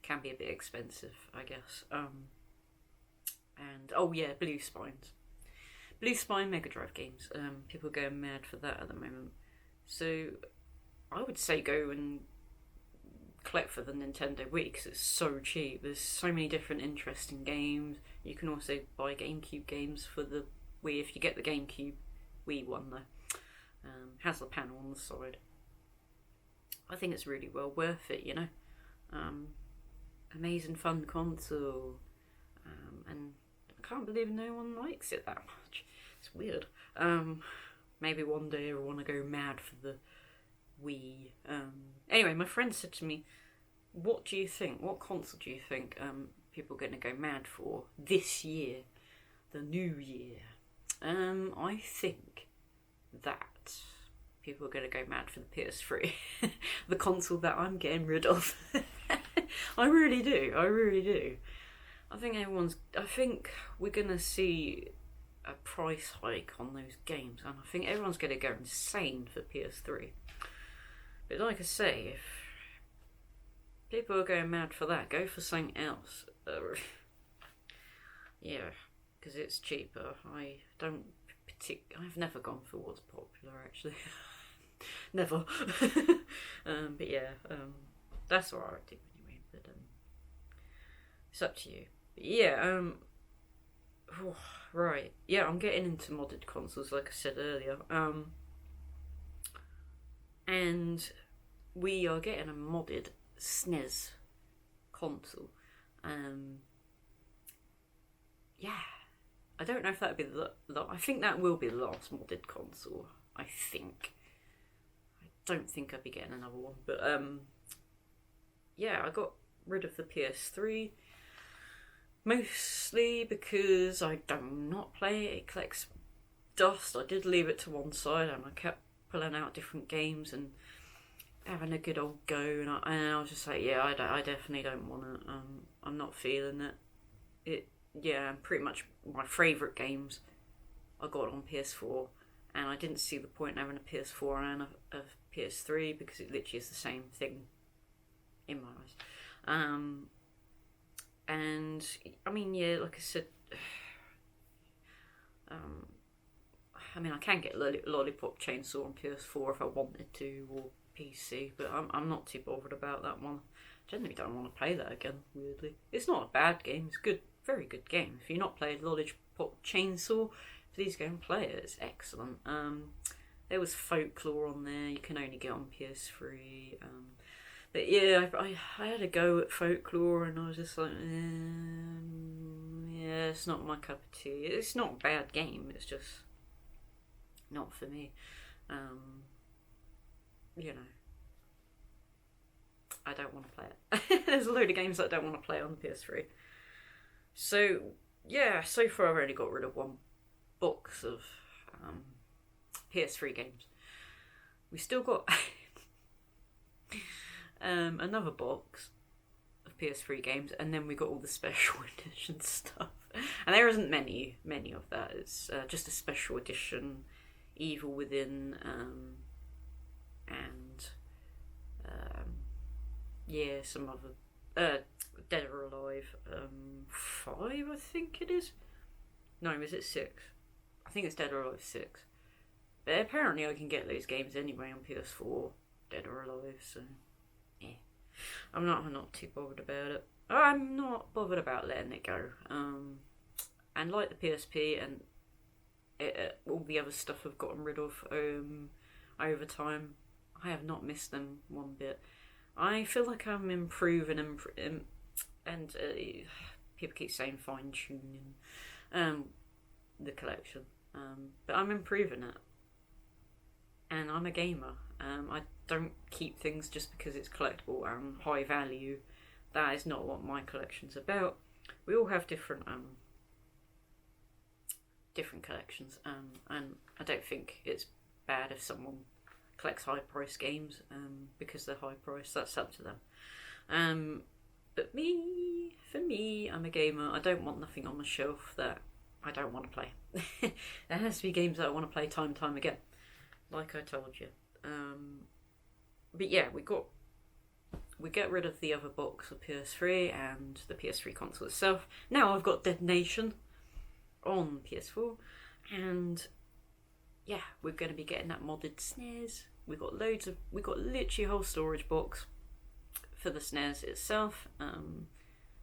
can be a bit expensive, I guess. And oh yeah, Blue Spine Mega Drive games. People are going mad for that at the moment. So I would say go and collect for the Nintendo Wii because it's so cheap. There's so many different interesting games. You can also buy GameCube games for the Wii if you get the GameCube Wii one though. Has the panel on the side. I think it's really well worth it, you know. Amazing fun console. And I can't believe no one likes it that much. It's weird. Maybe one day I want to go mad for the Wii. Anyway, my friend said to me, what do you think? What console do you think people are going to go mad for this year? The new year. I think that people are going to go mad for the PS3. The console that I'm getting rid of. I really do. I think we're going to see a price hike on those games, and I think everyone's going to go insane for PS3. But like I say, if people are going mad for that, go for something else. Yeah, because it's cheaper. I've never gone for what's popular, actually. Never. But yeah, that's what I do anyway. But it's up to you. But yeah, right. Yeah, I'm getting into modded consoles, like I said earlier. And we are getting a modded SNES console. Yeah. I don't know if that would be I think that will be the last modded console. I think. I don't think I'd be getting another one. But yeah, I got rid of the PS3. Mostly because I do not play it. It collects dust. I did leave it to one side, and I kept pulling out different games and having a good old go. And I was just like, yeah, I definitely don't want it. I'm not feeling it. Yeah, pretty much my favourite games I got on PS4, and I didn't see the point in having a PS4 and a PS3 because it literally is the same thing in my eyes. And I mean, yeah, like I said, I mean, I can get Lollipop Chainsaw on PS4 if I wanted to, or PC, but I'm not too bothered about that one. I generally don't want to play that again, weirdly. It's not a bad game, it's good. Very good game. If you've not played Lollipop Chainsaw, please go and play it. It's excellent. There was Folklore on there. You can only get on PS3. But yeah, I had a go at Folklore, and I was just like, yeah, it's not my cup of tea. It's not a bad game. It's just not for me. You know, I don't want to play it. There's a load of games that I don't want to play on the PS3. So, yeah, so far I've only got rid of one box of PS3 games. We still got another box of PS3 games, and then we got all the special edition stuff. And there isn't many of that. It's just a special edition, Evil Within, and some other Dead or Alive 5, I think it is. No, is it 6? I think it's Dead or Alive 6. But apparently I can get those games anyway on PS4, Dead or Alive, so yeah. I'm not too bothered about it. I'm not bothered about letting it go. And like the PSP and all the other stuff I've gotten rid of over time, I have not missed them one bit. I feel like I'm improving and people keep saying fine tuning the collection, but I'm improving it. And I'm a gamer. I don't keep things just because it's collectible and high value. That is not what my collection's about. We all have different collections, and I don't think it's bad if someone collects high price games because they're high price. That's up to them. But for me, I'm a gamer. I don't want nothing on my shelf that I don't want to play. There has to be games that I want to play time and time again, like I told you. But yeah, we get rid of the other box of PS3 and the PS3 console itself. Now I've got Dead Nation on PS4, and yeah, we're going to be getting that modded SNES. We got literally a whole storage box for the SNES itself.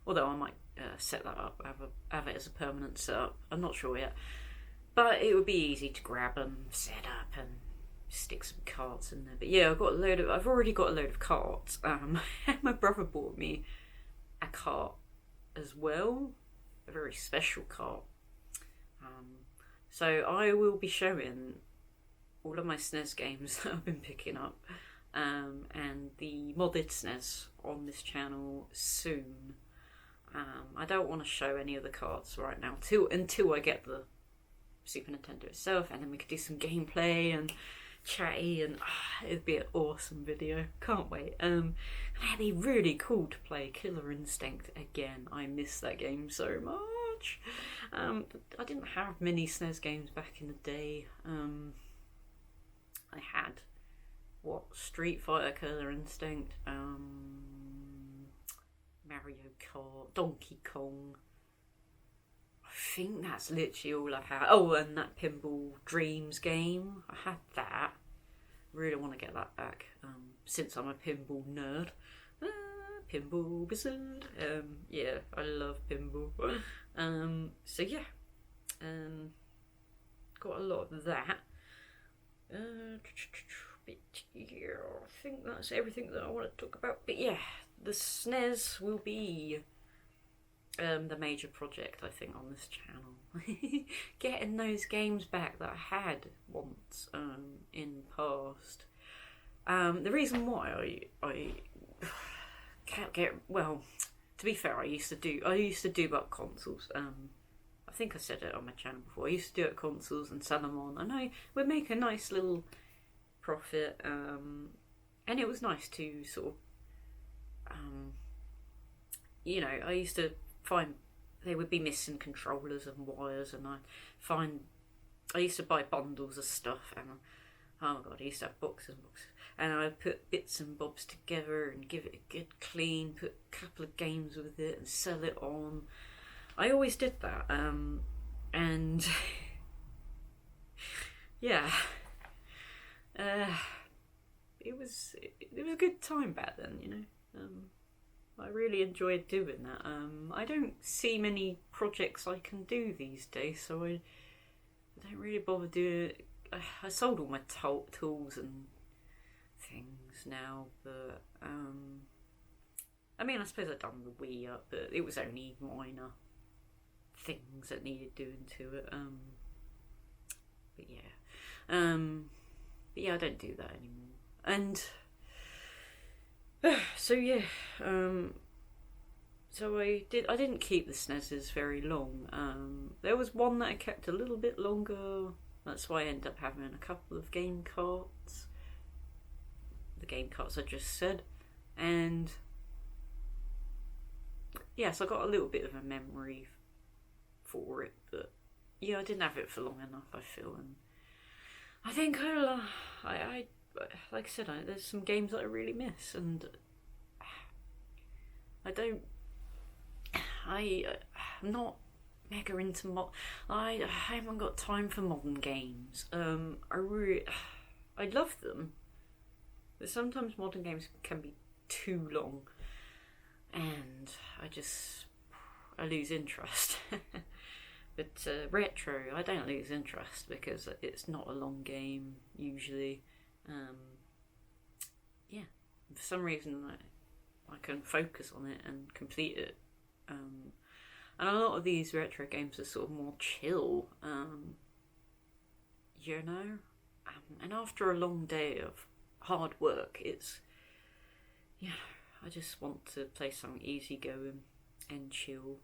Although I might set that up, have it as a permanent setup. I'm not sure yet, but it would be easy to grab and set up and stick some carts in there. But yeah, I've already got a load of carts. My brother bought me a cart as well, a very special cart. So I will be showing all of my SNES games that I've been picking up, and the modded SNES on this channel soon. I don't want to show any of the cards right now until I get the Super Nintendo itself, and then we could do some gameplay and chatty, and it'd be an awesome video. Can't wait. And it'd be really cool to play Killer Instinct again. I miss that game so much. I didn't have many SNES games back in the day. I had Street Fighter, Killer Instinct, Mario Kart, Donkey Kong. I think that's literally all I had. Oh, and that Pinball Dreams game. I had that. Really want to get that back, since I'm a pinball nerd. Pinball wizard. Yeah, I love pinball. So yeah, got a lot of that. But yeah, I think that's everything that I want to talk about. But yeah, the SNES will be the major project, I think, on this channel. Getting those games back that I had once in the past. The reason why I can't get, well, to be fair, I used to do up consoles. I think I said it on my channel before. I used to do it consoles and sell them on, and I would make a nice little profit. And it was nice to sort of, I used to find they would be missing controllers and wires, and I used to buy bundles of stuff, and oh my god, I used to have boxes and boxes, and I'd put bits and bobs together and give it a good clean, put a couple of games with it and sell it on. I always did that, and yeah, it was a good time back then, I really enjoyed doing that. I don't see many projects I can do these days, so I don't really bother doing it. I sold all my tools and things now, but I suppose I've done the Wii up, but it was only minor things that needed doing to it. But yeah, I don't do that anymore. And so yeah, so I didn't keep the SNESes very long. There was one that I kept a little bit longer. That's why I ended up having a couple of game carts. The game carts I just said. And yes, I got a little bit of a memory for it, but yeah, I didn't have it for long enough, I feel. And I think I like I said, there's some games that I really miss, and I'm not mega into I haven't got time for modern games. I love them, but sometimes modern games can be too long, and I lose interest. But retro, I don't lose interest because it's not a long game usually. Yeah, for some reason I can focus on it and complete it. And a lot of these retro games are sort of more chill, you know. And after a long day of hard work, I just want to play something easygoing and chill,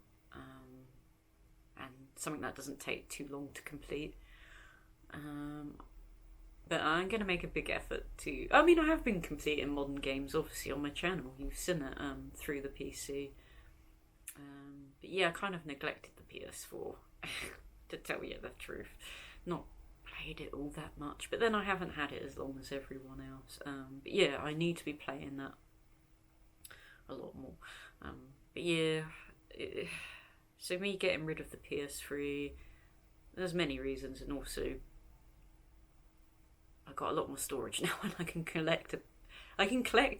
and something that doesn't take too long to complete. But I'm going to make a big effort to... I mean, I have been completing modern games, obviously, on my channel. You've seen it through the PC. But yeah, I kind of neglected the PS4, to tell you the truth. Not played it all that much, but then I haven't had it as long as everyone else. But yeah, I need to be playing that a lot more. But yeah, so me getting rid of the PS3, there's many reasons, and also I got a lot more storage now, and I can collect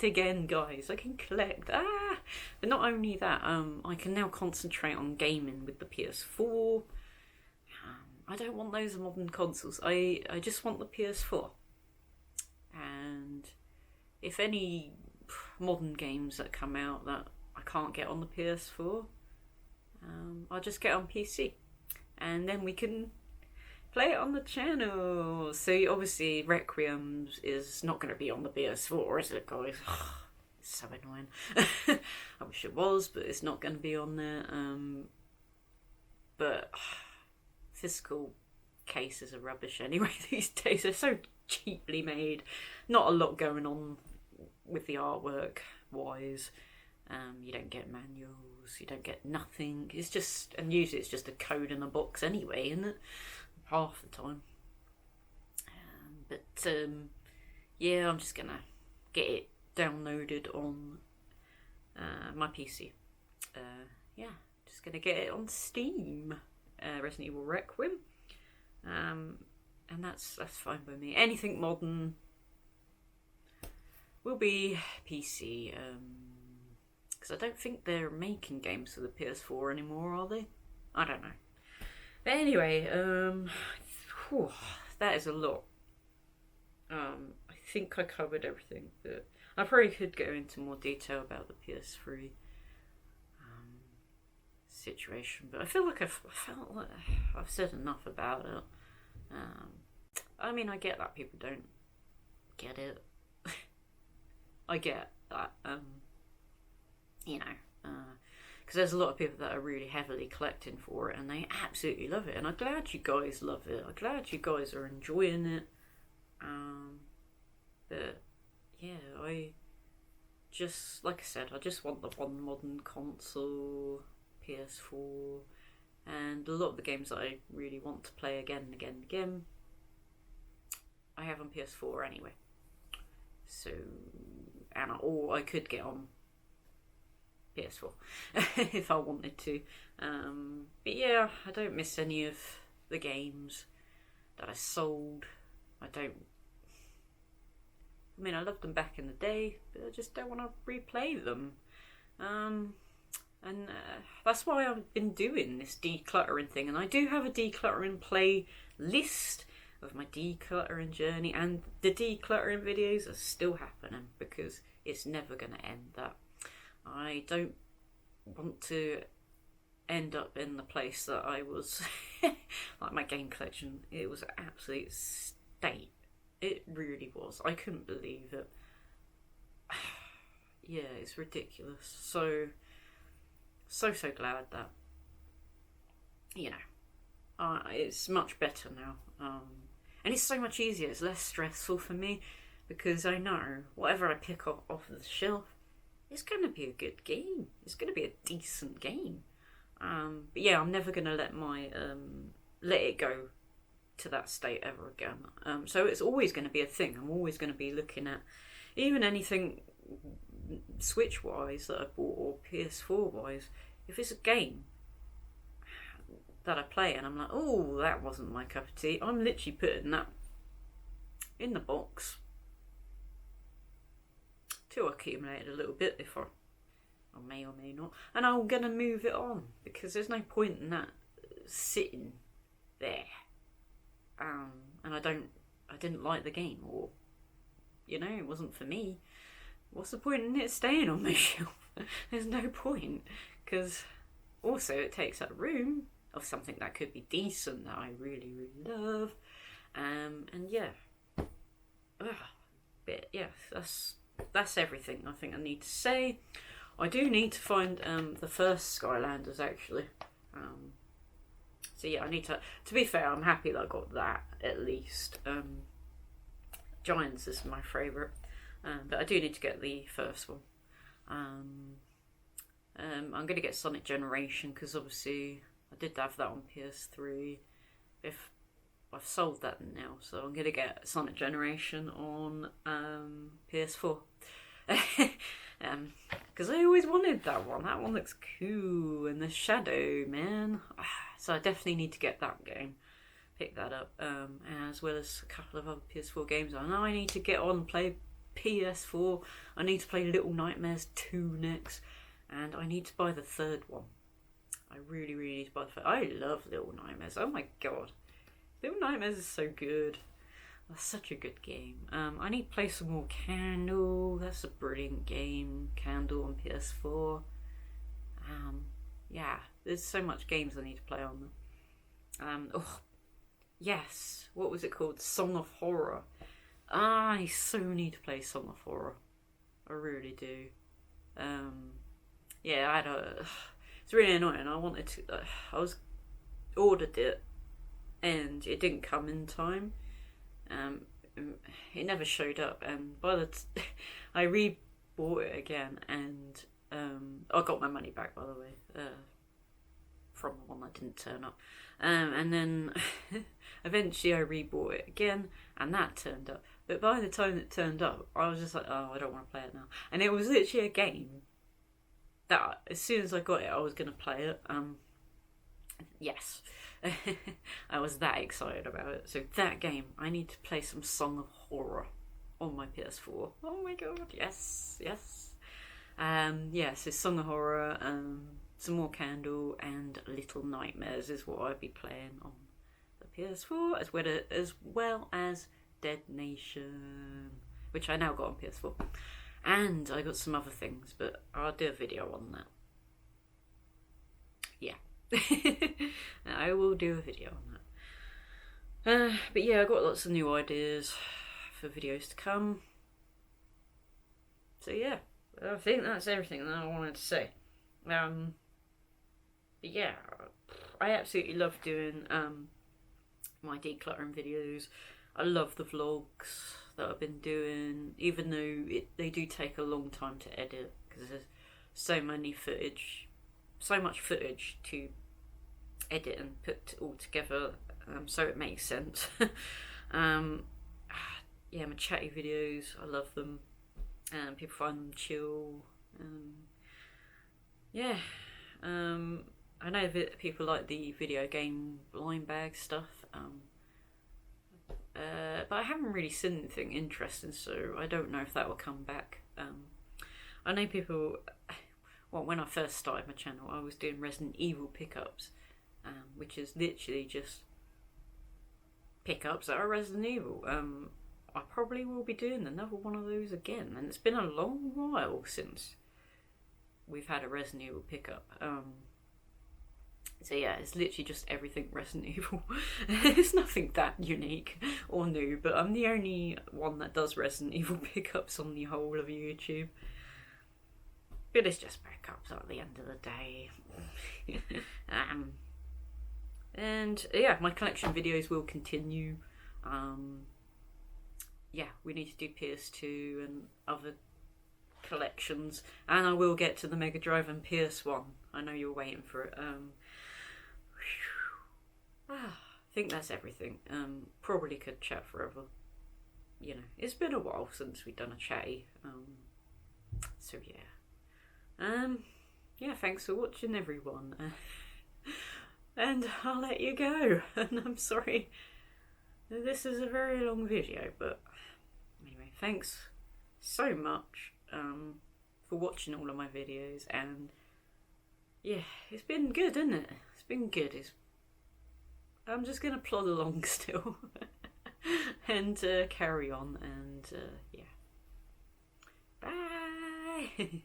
again, guys. I can collect. But not only that, I can now concentrate on gaming with the PS4. I don't want those modern consoles. I just want the PS4. And if any modern games that come out that I can't get on the PS4, I'll just get on PC, and then we can play it on the channel. So obviously Requiem is not going to be on the PS4, is it, guys? It's so annoying. I wish it was, but it's not going to be on there. But physical cases are rubbish anyway these days. They're so cheaply made. Not a lot going on with the artwork wise. You don't get manuals, you don't get nothing. It's just, and usually it's just a code in a box anyway, isn't it? Half the time. But yeah, I'm just gonna get it downloaded on my PC. Yeah, just gonna get it on Steam. Resident Evil Requiem. And that's fine by me. Anything modern will be PC. Because I don't think they're making games for the PS4 anymore, are they? I don't know. But anyway, that is a lot. I think I covered everything, but I probably could go into more detail about the PS3 situation. But I feel like I've said enough about it. I mean, I get that people don't get it. I get that. You know, because there's a lot of people that are really heavily collecting for it, and they absolutely love it. And I'm glad you guys love it. I'm glad you guys are enjoying it. But yeah, I just, like I said, I just want the one modern console, PS4, and a lot of the games that I really want to play again and again and again, I have on PS4 anyway. So, or I could get on PS4 if I wanted to. But yeah, I don't miss any of the games that I sold. I mean, I loved them back in the day, but I just don't want to replay them. And that's why I've been doing this decluttering thing. And I do have a decluttering playlist of my decluttering journey, and the decluttering videos are still happening because it's never going to end. That I don't want to end up in the place that I was. Like my game collection, it was an absolute state. It really was. I couldn't believe it. Yeah, it's ridiculous. So glad that, you know, it's much better now. And it's so much easier. It's less stressful for me because I know whatever I pick off the shelf, it's going to be a good game. It's going to be a decent game. But yeah, I'm never going to let it go to that state ever again. So it's always going to be a thing. I'm always going to be looking at even anything Switch wise that I bought or PS4 wise. If it's a game that I play and I'm like, oh, that wasn't my cup of tea, I'm literally putting that in the box to accumulate a little bit if I may or may not, and I'm gonna move it on because there's no point in that sitting there. And I didn't like the game, or it wasn't for me. What's the point in it staying on my shelf? There's no point, because also it takes up room of something that could be decent that I really, really love. And yeah, but yeah, that's everything I think I need to say. I do need to find the first Skylanders actually. So yeah, I need to be fair, I'm happy that I got that at least. Giants is my favourite, but I do need to get the first one. I'm going to get Sonic Generation because obviously I did have that on PS3. If I've sold that now, so I'm going to get Sonic Generation on PS4. Because I always wanted that one. That one looks cool, and the shadow, man. So I definitely need to get that game, pick that up, as well as a couple of other PS4 games. I know I need to get on and play PS4. I need to play Little Nightmares 2 next, and I need to buy the third one. I really, really need to buy the third. I love Little Nightmares. Oh my god, Little Nightmares is so good. That's such a good game. I need to play some more Candle. That's a brilliant game. Candle on PS4. Yeah, there's so much games I need to play on them. Oh, yes. What was it called? Song of Horror. I so need to play Song of Horror. I really do. Yeah, it's really annoying. I ordered it, and it didn't come in time. It never showed up, and I re-bought it again, and I got my money back, by the way, from the one that didn't turn up, and then eventually I re-bought it again, and that turned up. But by the time it turned up, I was just like, oh, I don't want to play it now. And it was literally a game that as soon as I got it, I was going to play it. Yes. I was that excited about it. So that game, I need to play some Song of Horror on my PS4. Oh my god, yes. Yeah, so Song of Horror, some more Candle, and Little Nightmares is what I'd be playing on the PS4, as well as Dead Nation, which I now got on PS4. And I got some other things, but I'll do a video on that. Yeah. I will do a video on that. But yeah, I got lots of new ideas for videos to come. So yeah, I think that's everything that I wanted to say. But yeah, I absolutely love doing my decluttering videos. I love the vlogs that I've been doing, even though they do take a long time to edit because there's so much footage to edit and put all together, so it makes sense. Yeah, my chatty videos, I love them. People find them chill. Yeah, I know that people like the video game blind bag stuff. But I haven't really seen anything interesting, so I don't know if that will come back. I know people. Well, when I first started my channel, I was doing Resident Evil pickups, which is literally just pickups that are Resident Evil. I probably will be doing another one of those again, and it's been a long while since we've had a Resident Evil pickup. So yeah, it's literally just everything Resident Evil. It's nothing that unique or new, but I'm the only one that does Resident Evil pickups on the whole of YouTube. But it's just backups at the end of the day. And yeah, my collection videos will continue. Yeah, we need to do PS2 and other collections, and I will get to the Mega Drive and PS1. I know you're waiting for it. I think that's everything. Probably could chat forever. You know, it's been a while since we've done a chatty. So yeah. Yeah, thanks for watching, everyone. And I'll let you go. And I'm sorry, this is a very long video, but anyway, thanks so much for watching all of my videos. And yeah, it's been good, isn't it? It's been good. I'm just gonna plod along still and carry on, and yeah, bye.